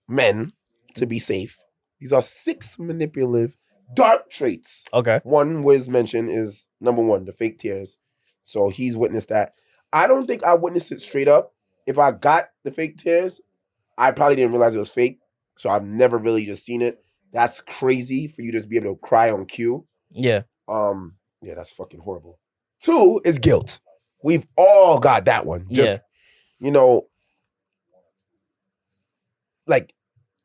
men, to be safe, these are 6 manipulative dark traits. Okay. One Wiz mentioned is number 1, the fake tears. So he's witnessed that. I don't think I witnessed it straight up. If I got the fake tears, I probably didn't realize it was fake. So I've never really just seen it. That's crazy for you to just be able to cry on cue. Yeah. Yeah, that's fucking horrible. 2 is guilt. We've all got that one. Just, like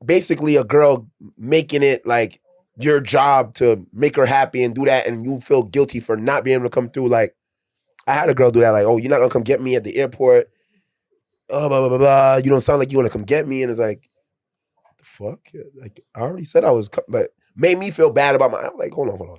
basically a girl making it like your job to make her happy and do that, and you feel guilty for not being able to come through. Like, I had a girl do that, like, oh, you're not gonna come get me at the airport. Oh, blah, blah, blah, blah. You don't sound like you want to come get me. And it's like, what the fuck? Like, I already said I was, but made me feel bad about I was like, hold on.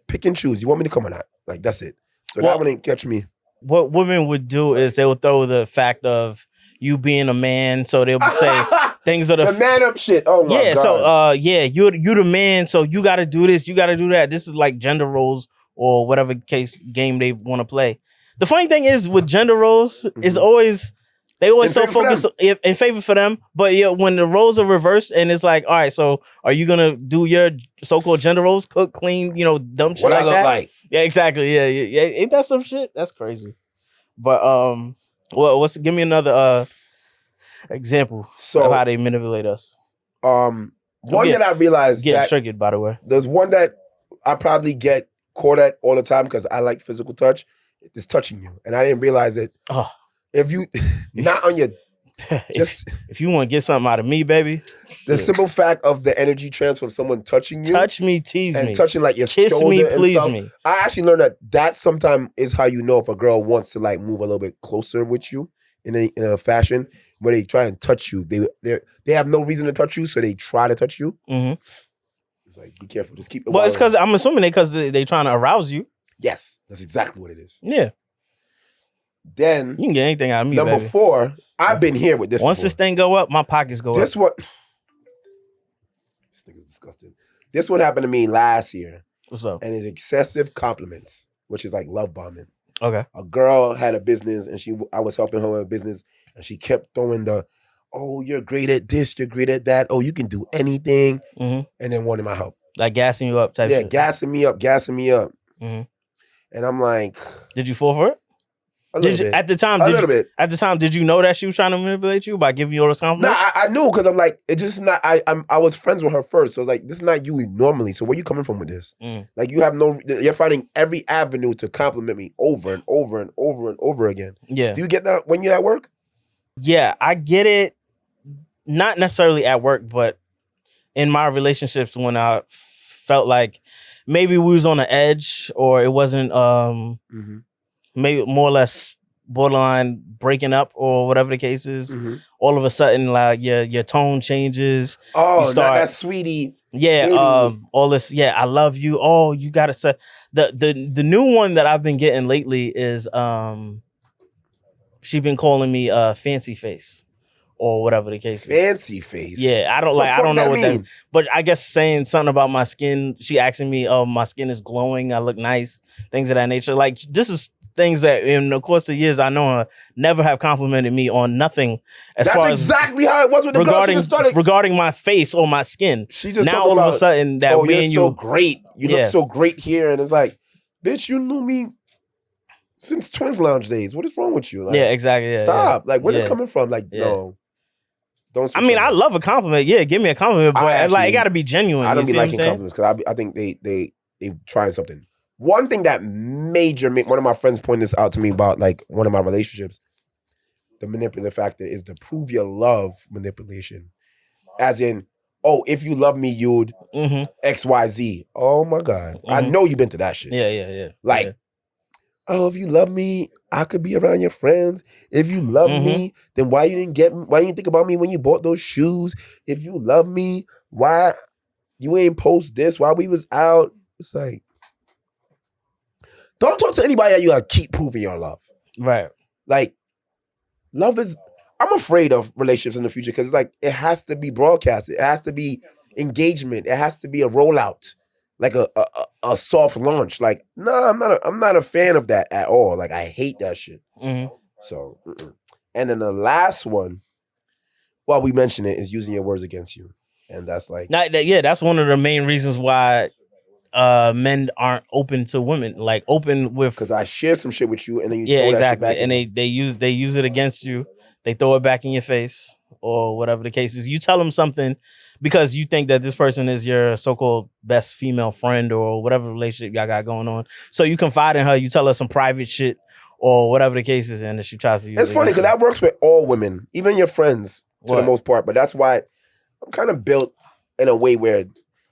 Pick and choose. You want me to come or not? Like, that's it. So that one didn't catch me. What women would do is they would throw the fact of you being a man, so they would say things are the man up shit. Oh my God. So you're the man, so you got to do this, you got to do that. This is like gender roles or whatever game they want to play. The funny thing is with gender roles, is always they always so focused in favor for them. But yeah, when the roles are reversed and it's like, all right, so are you gonna do your so-called gender roles, cook, clean, dumb shit what like I look that? like? Yeah, exactly. Yeah. Ain't that some shit? That's crazy. But give me another example of how they manipulate us. One that I realized get triggered, by the way. There's one that I probably get caught at all the time because I like physical touch. It's touching you, and I didn't realize it. Oh. If you not on your if you want to get something out of me, baby, the simple fact of the energy transfer of someone touching you, touch me, tease me, and touching like your kiss shoulder me, and please stuff. me. I actually learned that sometimes is how you know if a girl wants to like move a little bit closer with you in a fashion where they try and touch you. They have no reason to touch you, so they try to touch you. Mm-hmm. It's like, be careful. Just keep it. Well, it's because I'm assuming they trying to arouse you. Yes, that's exactly what it is. Yeah. Then you can get anything out of me. Number baby. 4, I've been here with this. Once this thing go up, my pockets go up. This thing is disgusting. This one happened to me last year. What's up? And it's excessive compliments, which is like love bombing. Okay. A girl had a business, and I was helping her with a business, and she kept throwing oh, you're great at this, you're great at that. Oh, you can do anything, and then wanting my help. Like gassing you up type. Yeah, shit. gassing me up. Mm-hmm. And I'm like, did you fall for it? A little bit. At the time? A little bit. At the time, did you know that she was trying to manipulate you by giving you all those Nah, compliments? I knew because I'm like, it's just not. I was friends with her first, so it's like, this is not you normally. So where you coming from with this? Like, you have no. You're finding every avenue to compliment me over and over and over and over again. Yeah. Do you get that when you're at work? Yeah, I get it. Not necessarily at work, but in my relationships when I felt like maybe we was on the edge or it wasn't maybe more or less borderline breaking up or whatever the case is. All of a sudden, like your tone changes. Oh, you start, not that sweetie. Yeah, all this. Yeah, I love you. Oh, you gotta say the new one that I've been getting lately is she been calling me fancy face. Or whatever the case is. Fancy face. Yeah, I don't know what that means. But I guess saying something about my skin, she asking me, oh, my skin is glowing, I look nice, things of that nature. Like, this is things that in the course of years I know her never have complimented me on nothing That's exactly how it was with the regarding, girl she started. Regarding my face or my skin. She just now all about, of a sudden that me and you so great. You look so great here. And it's like, bitch, you knew me since Twins Lounge days. What is wrong with you? Like, yeah, exactly. Yeah, stop. Like, where this coming from? Like, no. Don't. I mean, I love a compliment. Yeah, give me a compliment, but it got to be genuine. I don't be liking compliments because I think they trying something. One thing that one of my friends pointed this out to me about, like, one of my relationships, the manipulative factor is the prove your love manipulation. As in, oh, if you love me, you'd XYZ. Oh my God. I know you've been to that shit. Yeah. Like, oh, if you love me, I could be around your friends. If you love me, then why you didn't think about me when you bought those shoes? If you love me, why you ain't post this while we was out? It's like, don't talk to anybody that you gotta keep proving your love. Right. Like, love is, I'm afraid of relationships in the future because it's like, it has to be broadcasted. It has to be engagement. It has to be a rollout. Like a soft launch. Like, no, I'm not a fan of that at all. Like, I hate that shit. So, and then the last one, while we mention it, is using your words against you. And that's like, that's one of the main reasons why men aren't open to women. Like, open with, because I share some shit with you and then you throw exactly. that shit back and they use it against you. They throw it back in your face or whatever the case is. You tell them something because you think that this person is your so-called best female friend or whatever relationship y'all got going on. So you confide in her, you tell her some private shit or whatever the case is, and she tries to use it. It's funny because that works with all women, even your friends to the most part. But that's why I'm kind of built in a way where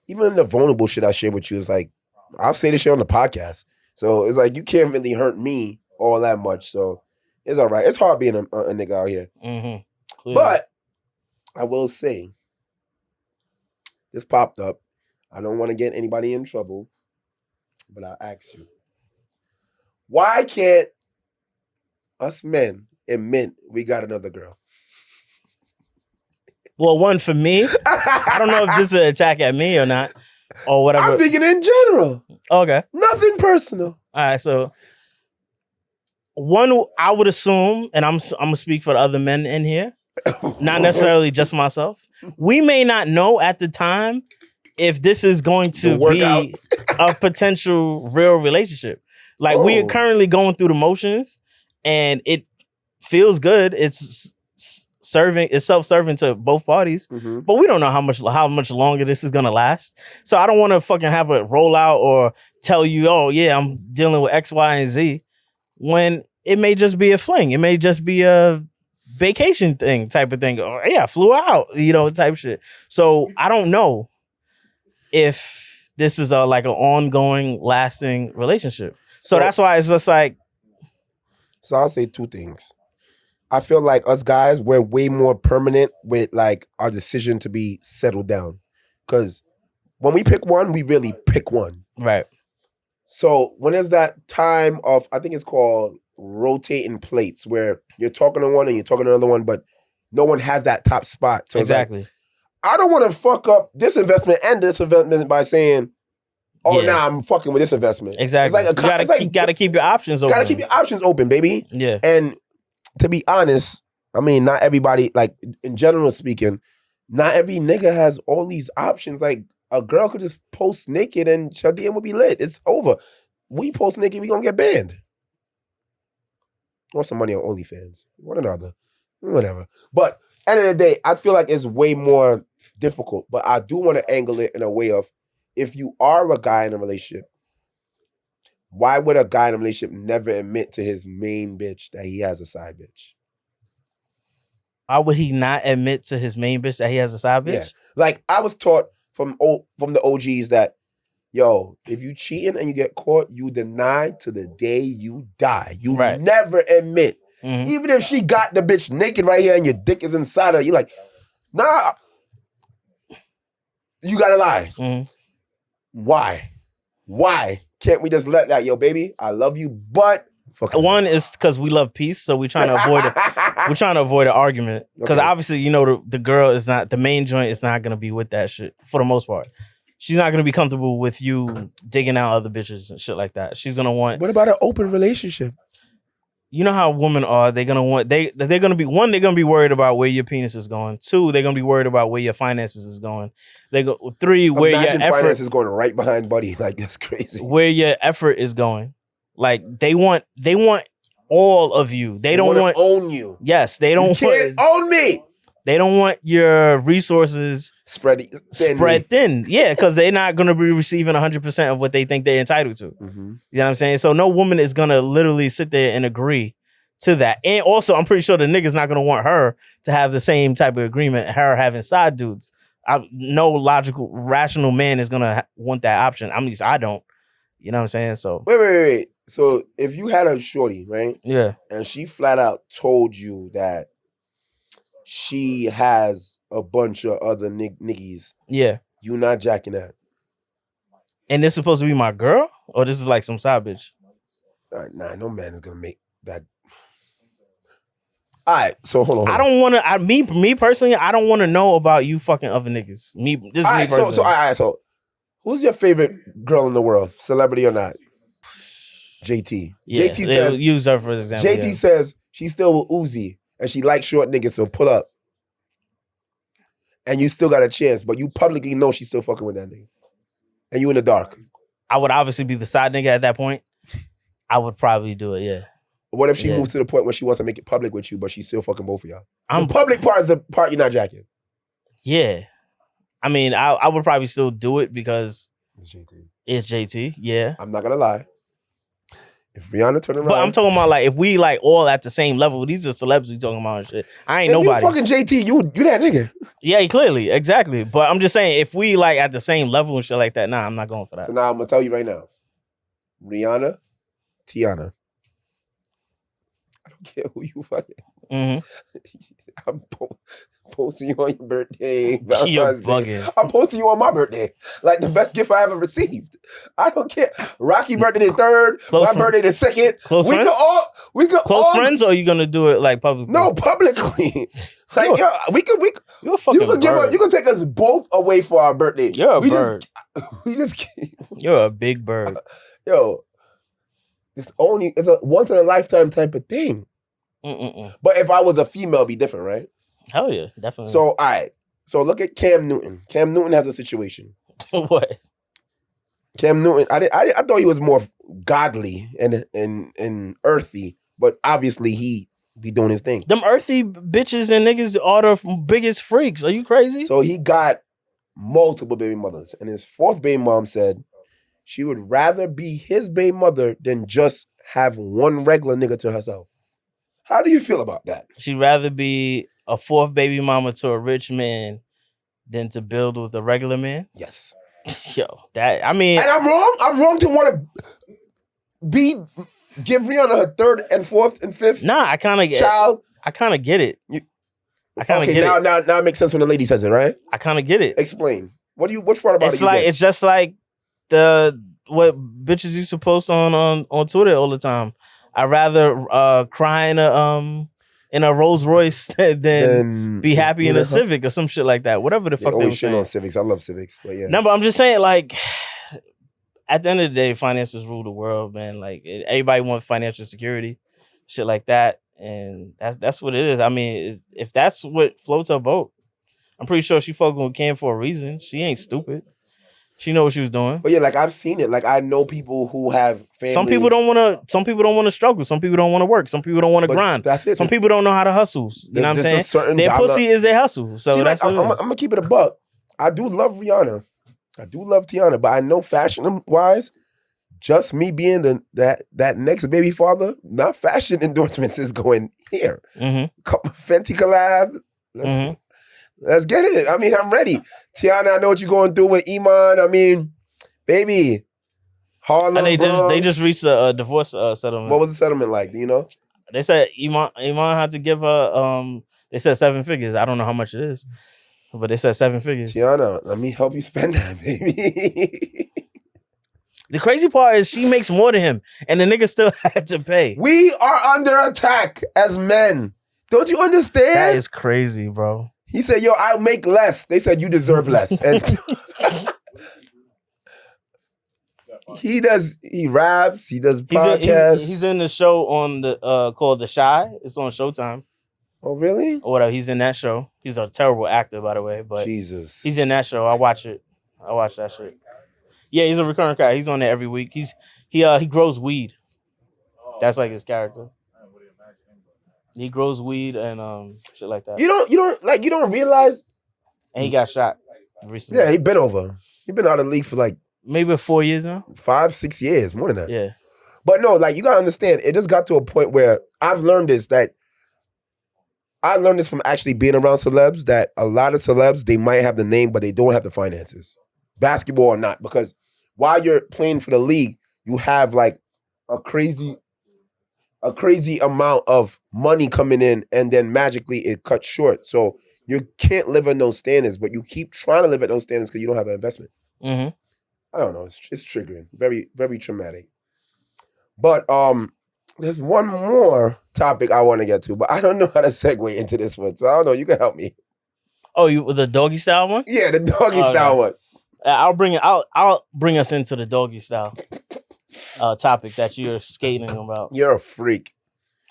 even the vulnerable shit I share with you is like, I'll say this shit on the podcast. So it's like, you can't really hurt me all that much. So it's all right. It's hard being a nigga out here. But I will say, this popped up. I don't want to get anybody in trouble, but I'll ask you. Why can't us men admit we got another girl? Well, one for me. I don't know if this is an attack at me or not. Or whatever. I'm thinking in general. Okay. Nothing personal. All right, so one, I would assume, and I'm gonna speak for the other men in here, not necessarily just myself. We may not know at the time if this is going to be a potential real relationship. Like, we are currently going through the motions, and it feels good. It's self-serving to both parties, but we don't know how much longer this is gonna last. So I don't want to fucking have a rollout or tell you, oh yeah, I'm dealing with X, Y, and Z, when it may just be a fling. It may just be a vacation thing type of thing. Or yeah, I flew out, type shit. So I don't know if this is like an ongoing, lasting relationship. So that's why it's just like. So I'll say two things. I feel like us guys, we're way more permanent with like our decision to be settled down. Because when we pick one, we really pick one. Right. So when there's that time of, I think it's called rotating plates, where you're talking to one and you're talking to another one, but no one has that top spot. So exactly. Like, I don't want to fuck up this investment and this investment by saying, oh, nah, I'm fucking with this investment. Exactly. It's like you gotta keep your options open. Gotta keep your options open, baby. Yeah. And to be honest, I mean, not everybody, like, in general speaking, not every nigga has all these options. Like, a girl could just post naked and her DM would be lit. It's over. We post naked, we gonna get banned. or some money on OnlyFans. One or the other. Whatever. But end of the day, I feel like it's way more difficult. But I do want to angle it in a way of, if you are a guy in a relationship, why would a guy in a relationship never admit to his main bitch that he has a side bitch? Why would he not admit to his main bitch that he has a side bitch? Yeah. Like, I was taught from the OGs that, yo, if you cheating and you get caught, you deny to the day you die. You Right. never admit. Mhm. Even if she got the bitch naked right here and your dick is inside her, you're like, nah. You gotta lie. Mhm. Why? Why can't we just let that, yo, baby, I love you, but fucking One is because we love peace, so we're trying to avoid it. We're trying to avoid an argument because Okay. obviously, you know, the girl is not, the main joint is not gonna be with that shit for the most part. She's not gonna be comfortable with you digging out other bitches and shit like that. She's gonna want. What about an open relationship? You know how women are. They're gonna want. They're gonna be, one. They're gonna be worried about where your penis is going. Two, they're gonna be worried about where your finances is going. Three, where Imagine your effort finances going right behind Buddy. Like, that's crazy. where your effort is going. Like they want all of you. They don't wanna want own you. Yes, they don't You can't want. own me. They don't want your resources Spread thin. Yeah, because they're not gonna be receiving 100% of what they think they're entitled to. Mm-hmm. You know what I'm saying? So no woman is gonna literally sit there and agree to that. And also, I'm pretty sure the nigga's not gonna want her to have the same type of agreement, her having side dudes. No logical, rational man is gonna want that option. At least I don't. You know what I'm saying? So Wait. So if you had a shorty, right? yeah, And she flat out told you that she has a bunch of other niggies, yeah. you not jacking that. And this is supposed to be my girl, or this is like some side bitch? All right, nah, no man is gonna make that. All right, so hold on. I don't want to. Me personally, I don't want to know about you fucking other niggas. This is me personally. So who's your favorite girl in the world, celebrity or not? JT. Yeah, JT says, use her for example. JT says she still with Uzi and she likes short niggas, so pull up. And you still got a chance, but you publicly know she's still fucking with that nigga. And you in the dark. I would obviously be the side nigga at that point. I would probably do it, yeah. What if she moves to the point where she wants to make it public with you, but she's still fucking both of y'all? The public part is the part you're not jacking. Yeah. I mean, I would probably still do it because it's JT, yeah. I'm not gonna lie. If Rihanna turn around, but I'm talking about like if we like all at the same level. These are celebs we talking about and shit. I ain't nobody. If you fucking JT, you that nigga. Yeah, clearly, exactly. But I'm just saying, if we like at the same level and shit like that, nah, I'm not going for that. So now I'm gonna tell you right now, Rihanna, Teyana. I don't care who you fucking. Mm-hmm. I'm posting you on your birthday. You're bugging. I'm posting you on my birthday. Like the best gift I ever received. I don't care. Rocky birthday the 3rd. My birthday the 2nd. Close friends? We could Close friends, or are you gonna do it like publicly? No, publicly. Like we could. You're a fucking bird. You can take us both away for our birthday. You're a bird. You're a big bird. Yo, it's a once in a lifetime type of thing. But if I was a female, it'd be different, right? Hell yeah, definitely. So, all right. So look at Cam Newton. Cam Newton has a situation. What? Cam Newton, I thought he was more godly and earthy, but obviously he doing his thing. Them earthy bitches and niggas are the biggest freaks. Are you crazy? So he got multiple baby mothers, and his fourth baby mom said she would rather be his baby mother than just have one regular nigga to herself. How do you feel about that? She'd rather be a fourth baby mama to a rich man than to build with a regular man? Yes. Yo, that, I mean... And I'm wrong? I'm wrong to want to give Rihanna her third and fourth and fifth I kind of get child? I kind of get it. I kind of get it. Now it makes sense when the lady says it, right? I kind of get it. Explain. Which part about it's like it's just like what bitches used to post on Twitter all the time. I'd rather cry in a Rolls Royce than be happy in a Civic or some shit like that. Whatever the fuck they were saying. On Civics. I love Civics, but yeah. No, but I'm just saying, like, at the end of the day, finances rule the world, man. Like, everybody wants financial security, shit like that, and that's what it is. I mean, if that's what floats her boat, I'm pretty sure she fucking with Cam for a reason. She ain't stupid. She know what she was doing. But yeah, like I've seen it. Like I know people who have family. Some people don't want to struggle. Some people don't want to work. Some people don't want to grind. That's it. Some people don't know how to hustle. You know what I'm saying? Their pussy is their hustle. So that's I'm gonna keep it a buck. I do love Rihanna. I do love Teyana, but I know fashion wise, just me being that next baby father, not fashion endorsements is going here. Fenty collab. Let's get it. I mean, I'm ready. Teyana, I know what you're going through with Iman. I mean, baby, Harlem. And they just reached a divorce settlement. What was the settlement like? Do you know? They said Iman had to give her. They said 7 figures. I don't know how much it is, but they said 7 figures. Teyana, let me help you spend that, baby. The crazy part is she makes more than him, and the nigga still had to pay. We are under attack as men. Don't you understand? That is crazy, bro. He said, yo, I'll make less. They said, you deserve less. And he raps, he does podcasts. He's in the show on the called The Shy. It's on Showtime. Oh, really? Or whatever. He's in that show. He's a terrible actor, by the way. But Jesus. He's in that show. I watch it. I watch that shit. Yeah, he's a recurring character. He's on there every week. He grows weed. That's like his character. He grows weed and shit like that. You don't realize. And he got shot recently. Yeah, he been over. He been out of the league for like maybe 4 years now. 5-6 years, more than that. Yeah. But no, like you gotta understand, it just got to a point where I've learned this from actually being around celebs, that a lot of celebs, they might have the name, but they don't have the finances. Basketball or not, because while you're playing for the league, you have like a crazy amount of money coming in, and then magically it cuts short. So you can't live in those standards, but you keep trying to live at those standards because you don't have an investment. I don't know. It's triggering. Very, very traumatic. But there's one more topic I want to get to, but I don't know how to segue into this one. So I don't know. You can help me. Oh, the Doggystyle one? Yeah, the Doggystyle one. I'll bring us into the Doggystyle topic that you're skating about. You're a freak.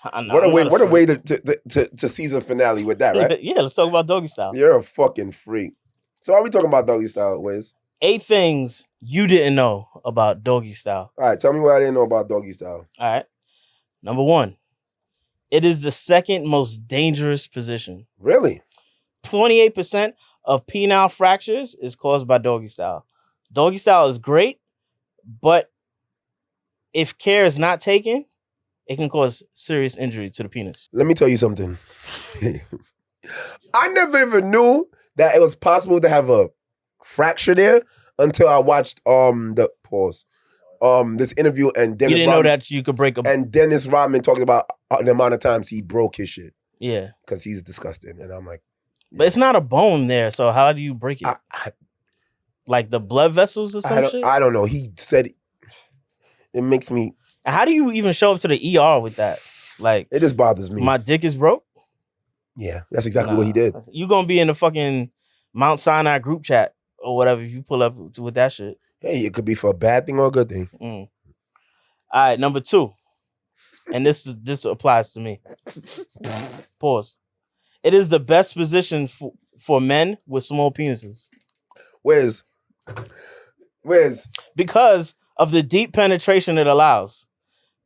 What a way to season finale with that, right? Yeah, let's talk about Doggystyle. You're a fucking freak. So are we talking about Doggystyle, Wiz? 8 things you didn't know about Doggystyle. All right, tell me what I didn't know about Doggystyle. All right. Number 1, it is the second most dangerous position. Really? 28% of penile fractures is caused by Doggystyle. Doggystyle is great, but if care is not taken, it can cause serious injury to the penis. Let me tell you something. I never even knew that it was possible to have a fracture there until I watched this interview, and Dennis you didn't know that you could break a... And Dennis Rodman talked about the amount of times he broke his shit. Yeah. Because he's disgusting. And I'm like... Yeah. But it's not a bone there, so how do you break it? Like the blood vessels or some shit? I don't know. He said it makes me... How do you even show up to the ER with that? Like... It just bothers me. My dick is broke? Yeah, that's exactly what he did. You gonna be in the fucking Mount Sinai group chat or whatever if you pull up with that shit. Hey, it could be for a bad thing or a good thing. All right, number 2. And this applies to me. Pause. It is the best position for men with small penises. Wiz. Because of the deep penetration it allows.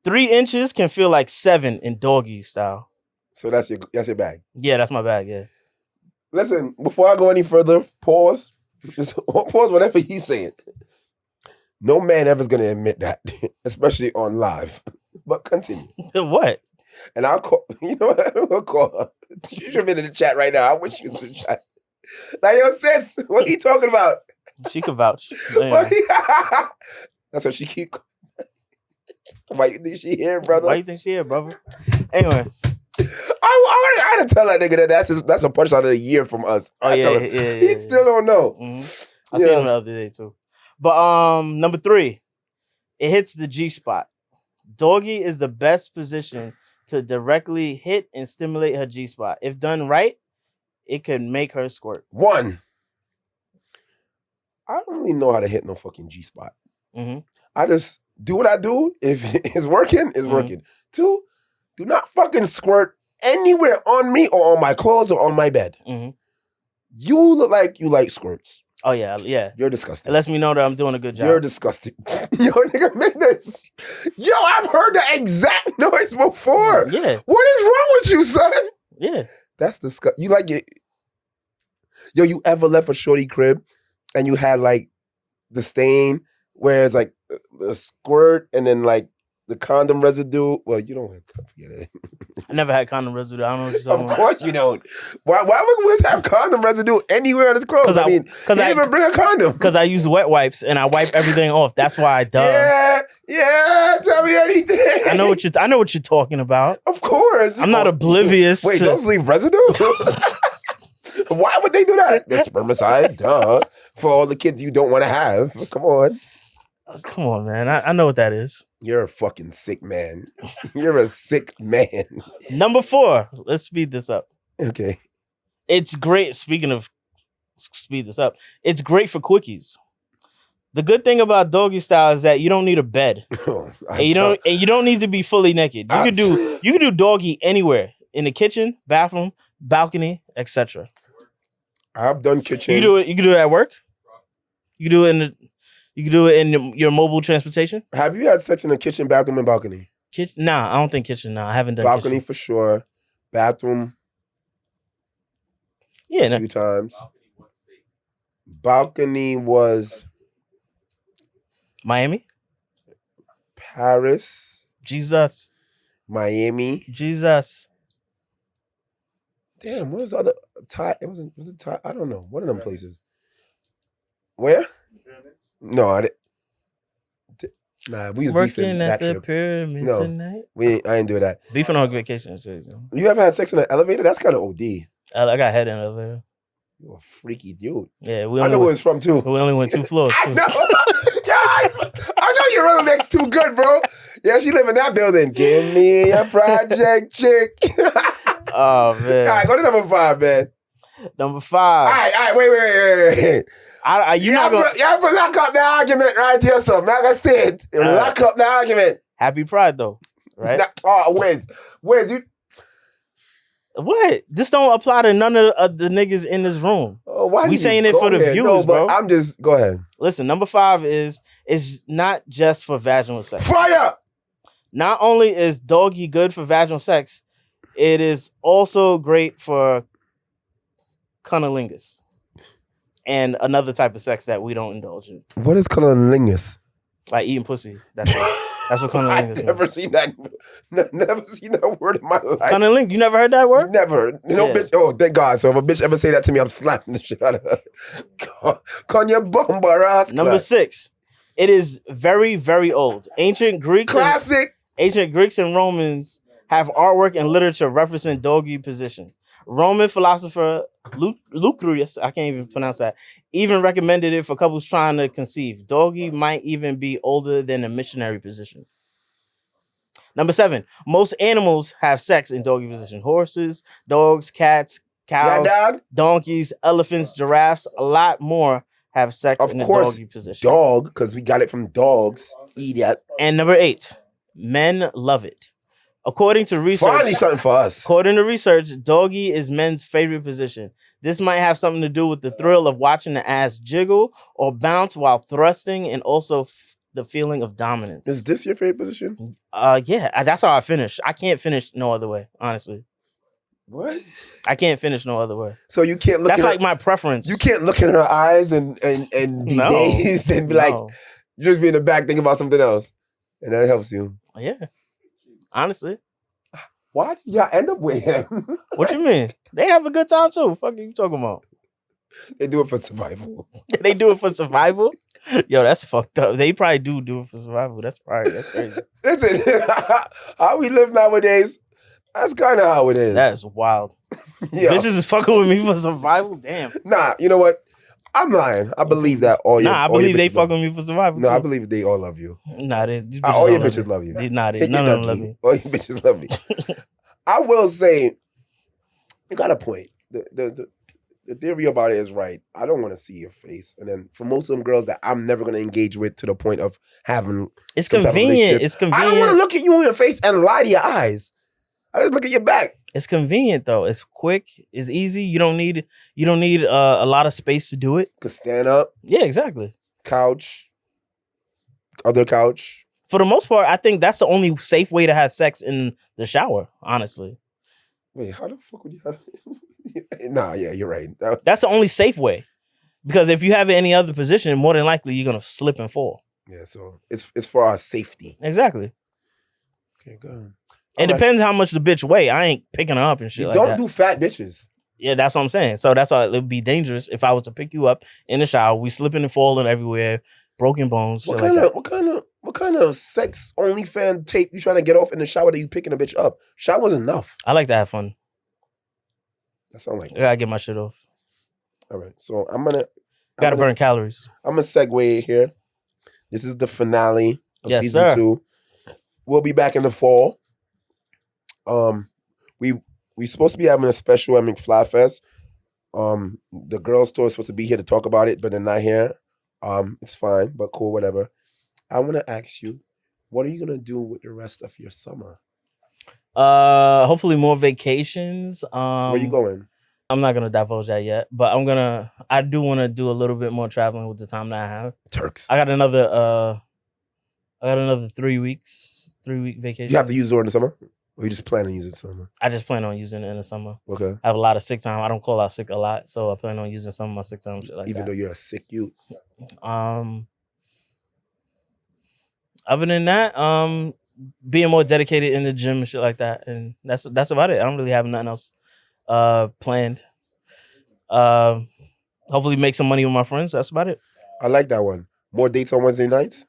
3 inches can feel like 7 in doggy style. So that's your bag. Yeah, that's my bag, yeah. Listen, before I go any further, pause. Just pause whatever he's saying. No man ever's gonna admit that, especially on live. But continue. What? And I'll call, you know what? I'll call her. You should be in the chat right now. I wish you was in the chat. Like, yo, sis, what are you talking about? She could vouch. That's what she keep. Why you think she here, brother? Why you think she here, brother? Anyway. I had to tell that nigga that's a punchline of the year from us. He still don't know. I seen him the other day too. But number 3, it hits the G spot. Doggy is the best position to directly hit and stimulate her G spot. If done right, it could make her squirt. 1, I don't really know how to hit no fucking G spot. I just do what I do. If it's working, it's working. 2, do not fucking squirt anywhere on me or on my clothes or on my bed. You look like you like squirts. Oh yeah, yeah. You're It disgusting. lets me know that I'm doing a good job. You're disgusting. Yo, nigga, make this. Yo, I've heard the exact noise before. Yeah. What is wrong with you, son? Yeah. That's disgusting. You like it. Yo, you ever left a shorty crib and you had like the stain where it's like the squirt and then like the condom residue? Well, you don't forget it. I never had condom residue. I don't know what you're talking Of about. course you don't. Why would we have condom residue anywhere on his clothes? I mean, you didn't even bring a condom. Because I use wet wipes and I wipe everything off. That's why I done. Yeah, tell me anything. I know what you're talking about. Of course. I'm not oblivious. Wait, those leave residue? Why would they do that? The spermicide, duh. For all the kids you don't want to have. Come on. Come on, man. I know what that is. You're a fucking sick man. You're a sick man. Number 4. Let's speed this up. Okay. It's great. Speaking of speed this up, it's great for quickies. The good thing about Doggystyle is that you don't need a bed. And you don't need to be fully naked. You could do doggy anywhere. In the kitchen, bathroom, balcony, etc. I've done kitchen. You can do it at work. You can do it in your mobile transportation. Have you had sex in the kitchen, bathroom, and balcony? Nah, I don't think kitchen. Nah, I haven't done balcony kitchen. For sure. Bathroom. Yeah, a few times. Balcony was Miami, Paris, Jesus, Miami, Jesus. Damn, what was the other Thai? Was it Thai? I don't know. One of them places. Where? No, I didn't. Nah, we was Working beefing at that the trip. pyramids No, tonight. I ain't do that. Beefing on vacation. You ever had sex in an elevator? That's kind of OD. I got head in an elevator. You're a freaky dude. Yeah, I know where it's from too. We only went 2 floors. I know. I know your real next too good, bro. Yeah, she live in that building. Give me a project chick. Oh man. All right, go to number 5, man. Number 5. All right, wait. Y'all put lock up the argument right here, so like I said, lock up the argument. Happy Pride though, right? Where's you? What? This don't apply to none of the niggas in this room. Oh, why we saying it for the viewers, no, but bro. I'm just go ahead. Listen, number 5 is not just for vaginal sex. Fire! Not only is doggy good for vaginal sex, it is also great for cunnilingus and another type of sex that we don't indulge in. What is cunnilingus? Like eating pussy. That's what cunnilingus I've never seen that. Never seen that word in my life. Cunnilingus. You never heard that word? Never. No, Yeah. bitch. Oh, thank God. So if a bitch ever say that to me, I'm slapping the shit out of her. Con your bumba rascal. Number 6. It is very, very old. Ancient Greeks and Romans have artwork and literature referencing doggy position. Roman philosopher Lucretius, I can't even pronounce that, even recommended it for couples trying to conceive. Doggy might even be older than the missionary position. Number 7. Most animals have sex in doggy position. Horses, dogs, cats, cows, donkeys, elephants, giraffes, a lot more have sex in the doggy position. Dog, because we got it from dogs. Eat it. And number 8. Men love it. According to research, finally something for us. According to research, doggy is men's favorite position. This might have something to do with the thrill of watching the ass jiggle or bounce while thrusting, and also the feeling of dominance. Is this your favorite position? Yeah, that's how I finish. I can't finish no other way, honestly. What? I can't finish no other way. So you can't look. That's like my preference. You can't look in her eyes and be dazed and be like, you just be in the back thinking about something else, and that helps you. Yeah. Honestly. Why did y'all end up with him? What you mean? They have a good time too. Fuck are you talking about? They do it for survival. They do it for survival? Yo, that's fucked up. They probably do it for survival. That's crazy. Listen, how we live nowadays, that's kind of how it is. That's wild. Yeah. Bitches is fucking with me for survival? Damn. Nah, you know what? I'm lying. I believe that all your I believe they fucking with me for survival. No, too. I believe they all love you. Nah, all your bitches love you. None of them love me. All your bitches love me. I will say, you got a point. The theory about it is right. I don't want to see your face. And then for most of them girls that I'm never going to engage with to the point of having it's convenient. It's convenient. I don't want to look at you in your face and lie to your eyes. I just look at your back. It's convenient though. It's quick. It's easy. You don't need a lot of space to do it. Could stand up, Yeah, exactly. couch, other couch. For the most part, I think that's the only safe way to have sex in the shower. Honestly, Wait, how the fuck would you have? Nah, yeah, you're right. that's the only safe way. Because if you have it any other position, more than likely you're gonna slip and fall. Yeah, so it's for our safety. Exactly. Okay, good. It depends how much the bitch weigh. I ain't picking her up and shit You like don't that. do fat bitches. Yeah, that's what I'm saying. So that's why it would be dangerous if I was to pick you up in the shower. We slipping and falling everywhere, broken bones. What shit like that. what kind of sex OnlyFans tape you trying to get off in the shower that you picking a bitch up? Shower's enough. I like to have fun. That sounds like I gotta get my shit off. all right. So Gotta burn calories. I'm gonna segue here. This is the finale of Yes, season sir. 2. We'll be back in the fall. We supposed to be having a special at Mcfly Fest. The girls' store is supposed to be here to talk about it, but they're not here. It's fine, but cool, whatever. I want to ask you, what are you gonna do with the rest of your summer? Hopefully more vacations. Where you going? I'm not gonna divulge that yet, but I do want to do a little bit more traveling with the time that I have. Turks. I got another 3-week vacation. You have to use it during the summer? Or you just plan on using it in the summer? I just plan on using it in the summer. Okay. I have a lot of sick time. I don't call out sick a lot, so I plan on using some of my sick time shit like Even that. though you're a sick youth. Other than that, being more dedicated in the gym and shit like that, and that's about it. I don't really have nothing else planned. Hopefully make some money with my friends. That's about it. I like that one. More dates on Wednesday nights?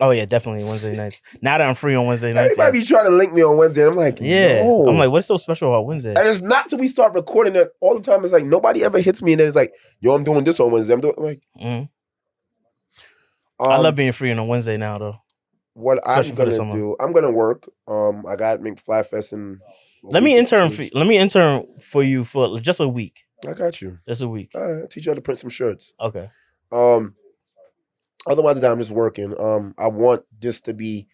Oh yeah, definitely Wednesday nights. Now that I'm free on Wednesday nights, Everybody be trying to link me on Wednesday. And I'm like, yeah. no. I'm like, what's so special about Wednesday? And it's not till we start recording it all the time. It's like nobody ever hits me and it's like, yo, I'm doing this on Wednesday. I'm like, I love being free on a Wednesday now though. What Especially I'm for the gonna summer. do, I'm gonna work. I got Mcfly Fest in. Let me intern for you for just a week. I got you. Just a week. I'll teach you how to print some shirts. Okay. Otherwise, I'm just working. I want this to be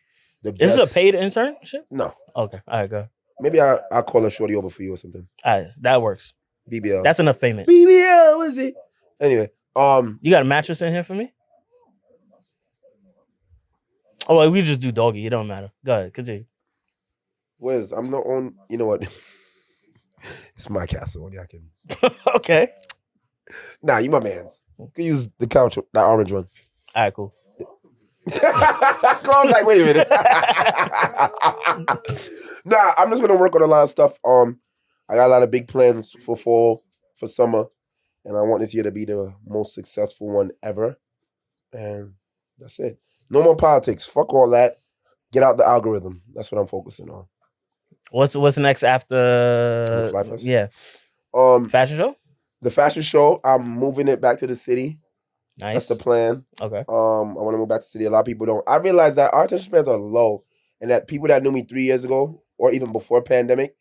the best. Is this a paid internship? No. Okay. All right, go. Maybe I'll call a shorty over for you or something. All right, that works. BBL. That's enough payment. BBL, what is it? Anyway, you got a mattress in here for me? Oh, well, we just do doggy. It don't matter. Go ahead, continue. Wiz, I'm not on. You know what? It's my castle. I can. Okay. Nah, you my man's. You can use the couch, that orange one. All right, cool. I was like, wait a minute. Nah, I'm just gonna work on a lot of stuff. I got a lot of big plans for fall, for summer, and I want this year to be the most successful one ever. And that's it. No more politics. Fuck all that. Get out the algorithm. That's what I'm focusing on. What's next after Fly Fest? Yeah. Fashion show? The fashion show, I'm moving it back to the city. Nice. That's the plan. Okay. I want to move back to the city. A lot of people don't. I realize that our attention spans are low, and that people that knew me 3 years ago or even before pandemic,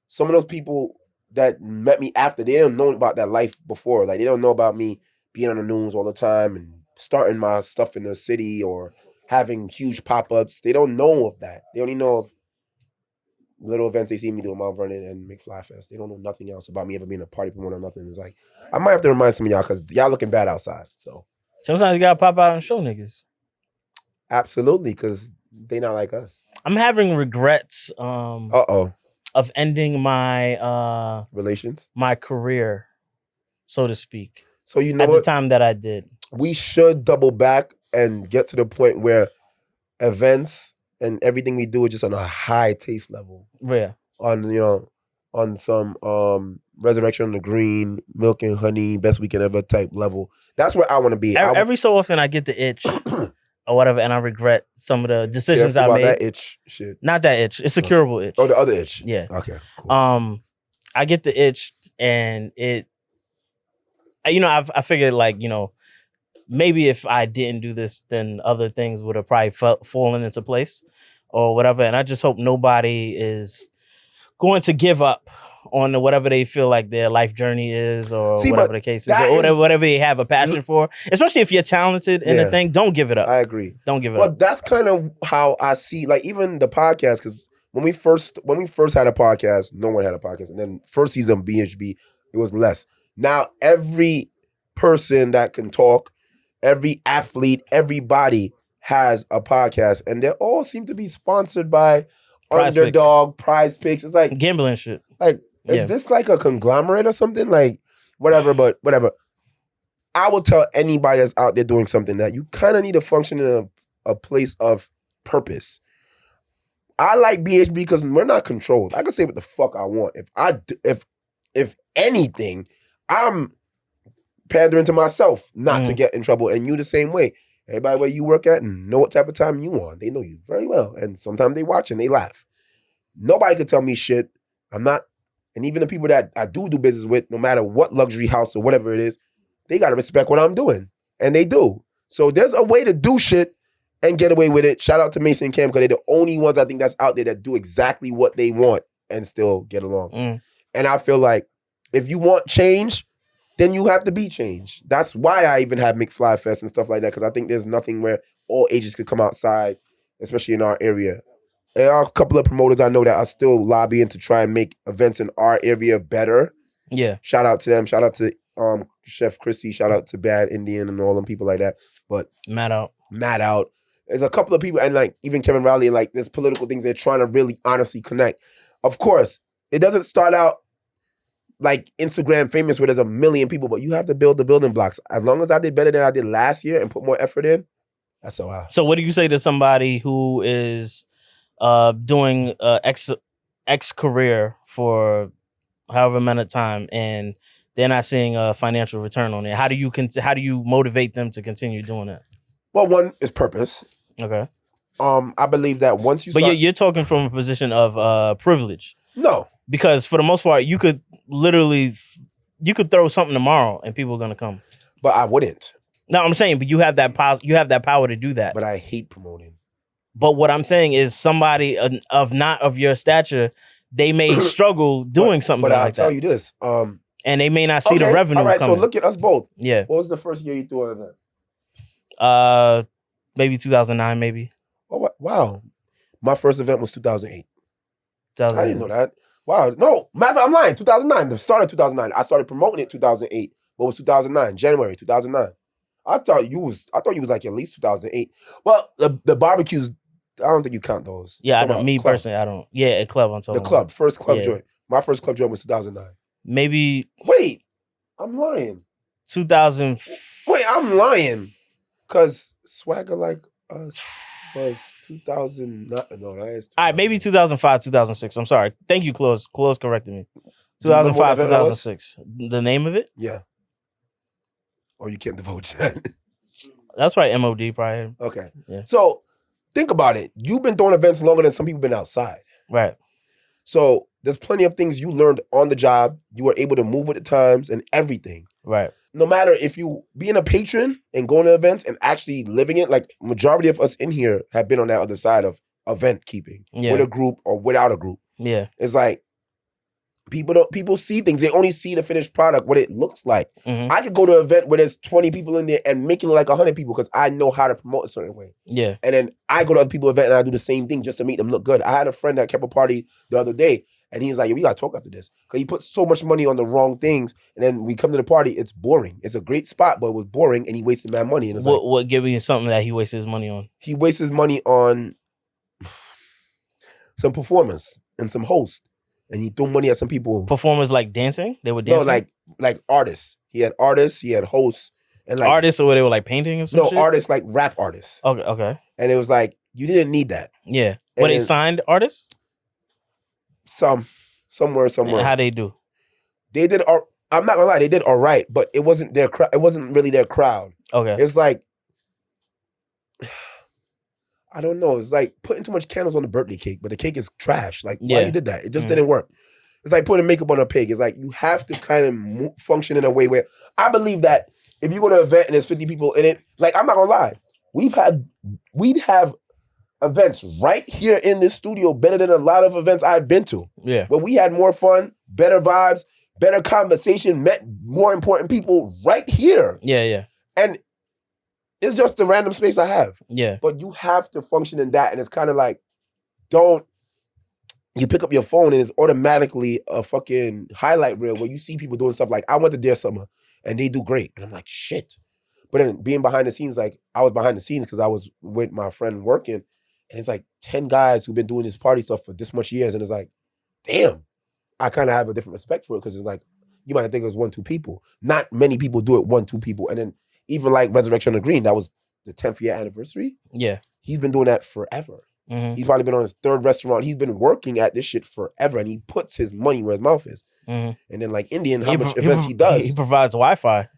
some of those people that met me after, they don't know about that life before. Like, they don't know about me being on the news all the time and starting my stuff in the city or having huge pop-ups. They don't know of that. They only know of little events they see me do in Mount Vernon and Mcfly Fest. They don't know nothing else about me ever being a party promoter or nothing. It's like, I might have to remind some of y'all because y'all looking bad outside. So sometimes you gotta pop out and show niggas. absolutely, because they not like us. I'm having regrets of ending my relations, my career, so to speak. So you know at the time that I did. We should double back and get to the point where events and everything we do is just on a high taste level. Yeah. On some Resurrection on the Green, Milk and Honey, Best Weekend Ever type level. That's where I want to be. Every so often I get the itch or whatever, and I regret some of the decisions I made. That itch shit. Not that itch. It's a curable itch. Oh, the other itch. Yeah. Okay. Cool. I get the itch, and it. I figured maybe if I didn't do this, then other things would have probably fallen into place or whatever. And I just hope nobody is going to give up on whatever they feel like their life journey is or whatever the case is, or whatever they have a passion for. Especially if you're talented in a thing, don't give it up. I agree. Don't give it up. Well, that's kind of how I see, like, even the podcast, because when we first had a podcast, no one had a podcast. And then first season of BHB, it was less. Now every person that can talk, every athlete, everybody has a podcast. And they all seem to be sponsored by Underdog, Prize Picks. It's like gambling shit. Like, is this like a conglomerate or something? Like, whatever, but whatever. I will tell anybody that's out there doing something that you kind of need to function in a place of purpose. I like BHB because we're not controlled. I can say what the fuck I want. If anything, I'm pandering to myself not to get in trouble, and you the same way. Everybody where you work at and know what type of time you on. They know you very well, and sometimes they watch and they laugh. Nobody could tell me shit. I'm not, and even the people that I do business with, no matter what luxury house or whatever it is, they gotta respect what I'm doing, and they do. So there's a way to do shit and get away with it. Shout out to Mason and Cam because they're the only ones I think that's out there that do exactly what they want and still get along. And I feel like if you want change, then you have to be changed. That's why I even have Mcfly Fest and stuff like that, because I think there's nothing where all ages could come outside, especially in our area. There are a couple of promoters I know that are still lobbying to try and make events in our area better. Yeah. Shout out to them. Shout out to Chef Chrissy. Shout out to Bad Indian and all them people like that. But Matt out. There's a couple of people, and like even Kevin Rowley, and like there's political things they're trying to really honestly connect. Of course, it doesn't start out like Instagram famous where there's a million people, but you have to build the building blocks. As long as I did better than I did last year and put more effort in, that's all right. So what do you say to somebody who is doing X career for however amount of time and they're not seeing a financial return on it? How do you motivate them to continue doing it? Well, one is purpose. Okay. I believe that once you start... But you're talking from a position of privilege. No. Because for the most part, you could throw something tomorrow and people are gonna come. But I wouldn't. No, I'm saying, but you have that power to do that. But I hate promoting. But what I'm saying is somebody of not of your stature, they may struggle doing something like that. But I'll tell you this. And they may not see the revenue. All right, coming. so look at us both. Yeah. What was the first year you threw an event? Maybe 2009, maybe. Oh, wow. My first event was 2008. I didn't know that. Wow. No, I'm lying. 2009. The start of 2009. I started promoting it 2008. What was 2009? January 2009. I thought you was like at least 2008. Well, the barbecues, I don't think you count those. Yeah, I don't. Me club. Personally, I don't. Yeah, a club on top. The club, first club joint. My first club joint was 2009. Maybe. Wait, I'm lying. 2000. Wait, I'm lying. Cause Swagger Like Us was 2009. No, that is. All right, maybe 2005, 2006. I'm sorry. Thank you, Close. Close corrected me. 2005, 2006. The name of it? Yeah. Or you can't divulge that. That's right. MOD probably. Okay. Yeah. So think about it. You've been throwing events longer than some people been outside. Right. So there's plenty of things you learned on the job. You were able to move with the times and everything. Right. No matter if you being a patron and going to events and actually living it, like majority of us in here have been on that other side of event keeping with a group or without a group. Yeah. It's like people see things. They only see the finished product, what it looks like. Mm-hmm. I could go to an event where there's 20 people in there and make it like 100 people because I know how to promote a certain way. Yeah. And then I go to other people's event and I do the same thing just to make them look good. I had a friend that kept a party the other day and he was like, yo, we gotta talk after this. Because he put so much money on the wrong things and then we come to the party, it's boring. It's a great spot, but it was boring and he wasted my money. And what give me something that he wastes his money on? He wastes his money on some performance and some hosts. And he threw money at some people. Performers like dancing? They were dancing? No, like artists. He had hosts. And like artists or they were like painting and some shit? Artists like rap artists. Okay. And it was like, you didn't need that. Yeah. Were they signed artists? Somewhere. How they do? They did, I'm not gonna lie, they did all right, but it wasn't their crowd. It wasn't really their crowd. Okay. It's like, I don't know. It's like putting too much candles on the birthday cake, but the cake is trash. Like, why you did that? It just didn't work. It's like putting makeup on a pig. It's like you have to kind of function in a way where I believe that if you go to an event and there's 50 people in it, like I'm not gonna lie, we'd have events right here in this studio better than a lot of events I've been to. Yeah. But we had more fun, better vibes, better conversation, met more important people right here. Yeah. And it's just the random space I have. Yeah. But you have to function in that. And it's kind of like, don't you pick up your phone and it's automatically a fucking highlight reel where you see people doing stuff like, I went to Dear Summer and they do great. And I'm like, shit. But then being behind the scenes, like I was behind the scenes because I was with my friend working, and it's like 10 guys who've been doing this party stuff for this much years. And it's like, damn, I kind of have a different respect for it because it's like, you might think it was 1-2 people. Not many people do it 1-2 people. And then even like Resurrection of the Green, that was the 10th year anniversary. Yeah. He's been doing that forever. Mm-hmm. He's probably been on his 3rd restaurant. He's been working at this shit forever, and he puts his money where his mouth is. Mm-hmm. And then like Indian, how much events he does. He provides Wi-Fi.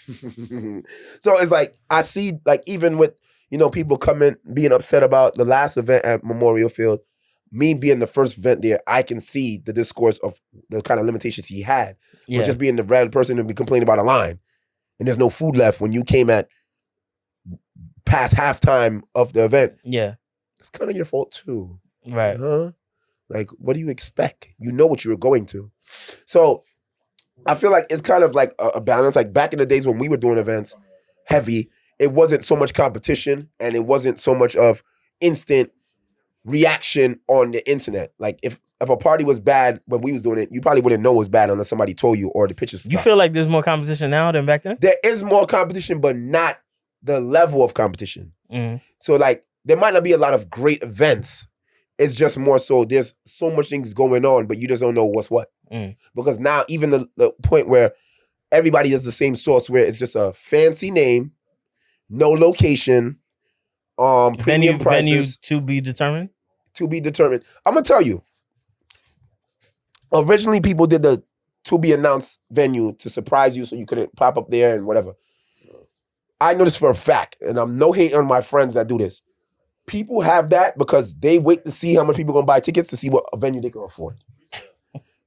So it's like, I see like even with, you know, people coming, being upset about the last event at Memorial Field, me being the first event there, I can see the discourse of the kind of limitations he had. Yeah. With just being the random person and be complaining about a line. And there's no food left when you came at past halftime of the event. Yeah. It's kind of your fault too. Right. Like, what do you expect? You know what you were going to. So I feel like it's kind of like a balance. Like back in the days when we were doing events heavy, it wasn't so much competition and it wasn't so much of instant reaction on the internet. Like if a party was bad when we was doing it, you probably wouldn't know it was bad unless somebody told you or the pictures. You feel like there's more competition now than back then? There is more competition, but not the level of competition. Mm-hmm. So like there might not be a lot of great events. It's just more so there's so much things going on, but you just don't know what's what. Because now even the point where everybody does the same source where it's just a fancy name, no location, premium prices. Venue to be determined? To be determined. I'm going to tell you. Originally, people did the to be announced venue to surprise you so you couldn't pop up there and whatever. I know this for a fact, and I'm no hate on my friends that do this. People have that because they wait to see how much people are going to buy tickets to see what venue they can afford.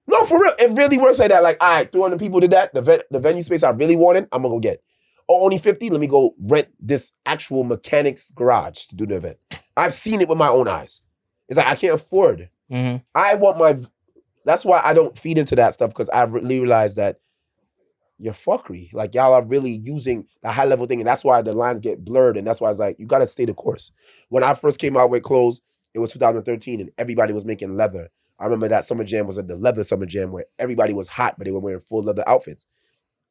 No, for real. It really works like that. Like, all right, 200 people did that. The venue space I really wanted, I'm going to go get. Oh, only 50? Let me go rent this actual mechanic's garage to do the event. I've seen it with my own eyes. It's like, I can't afford. Mm-hmm. I want that's why I don't feed into that stuff because I really realize that you're fuckery. Like, y'all are really using the high level thing. And that's why the lines get blurred. And that's why it's like, you got to stay the course. When I first came out with clothes, it was 2013 and everybody was making leather. I remember that summer jam was the leather summer jam where everybody was hot, but they were wearing full leather outfits.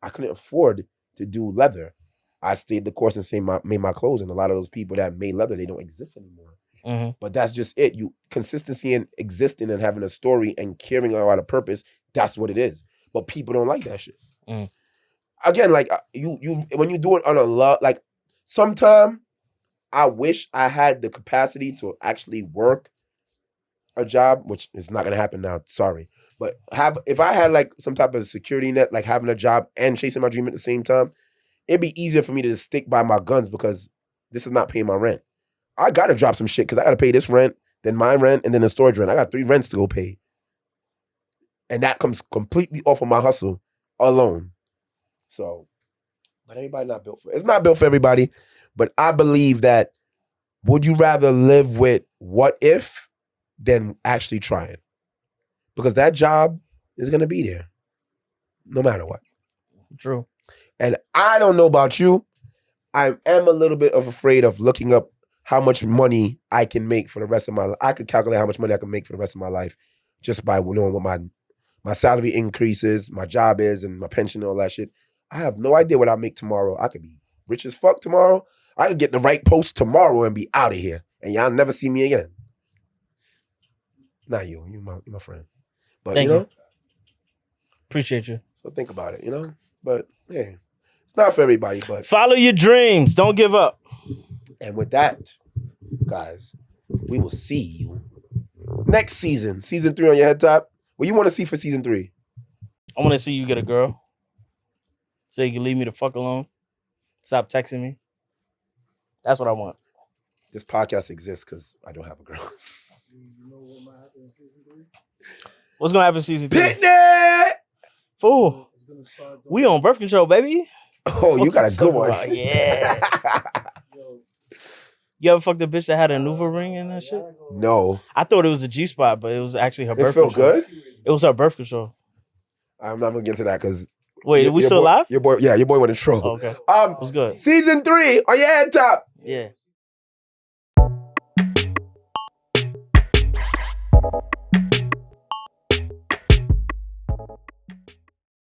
I couldn't afford to do leather. I stayed the course and made my clothes. And a lot of those people that made leather, they don't exist anymore. Mm-hmm. But that's just it. Consistency and existing and having a story and caring about a purpose, that's what it is. But people don't like that shit. Mm. Again, like you when you do it on a lot, like sometime I wish I had the capacity to actually work a job, which is not gonna happen now, sorry. But if I had like some type of security net, like having a job and chasing my dream at the same time, it'd be easier for me to just stick by my guns because this is not paying my rent. I gotta drop some shit because I gotta pay this rent, then my rent, and then the storage rent. I got 3 rents to go pay. And that comes completely off of my hustle alone. So, but everybody not built for it. It's not built for everybody, but I believe that would you rather live with what if than actually trying? Because that job is gonna be there no matter what. True. And I don't know about you. I am a little bit afraid of looking up how much money I can make for the rest of my life. I could calculate how much money I can make for the rest of my life just by knowing what my salary increases, my job is, and my pension and all that shit. I have no idea what I'll make tomorrow. I could be rich as fuck tomorrow. I could get the right post tomorrow and be out of here. And y'all never see me again. Not you. You're my friend. But Thank you. Appreciate you. So think about it, But hey, it's not for everybody, but follow your dreams. Don't give up. And with that, guys, we will see you next season. Season 3 on your head top. What you want to see for season 3? I want to see you get a girl. So you can leave me the fuck alone. Stop texting me. That's what I want. This podcast exists because I don't have a girl. You know what might happen in season 3? What's gonna happen in season 3? Picnic! Fool. We on birth control, baby. Oh, you got a good one. Yeah. You ever fucked a bitch that had a Nuva ring and that shit? No. I thought it was a G-spot, but it was actually her birth control. It felt good? It was her birth control. I'm not gonna get into that because. Wait, are we still live? Your boy went in trouble. Oh, okay. What's good? Season 3 on your head top. Yeah.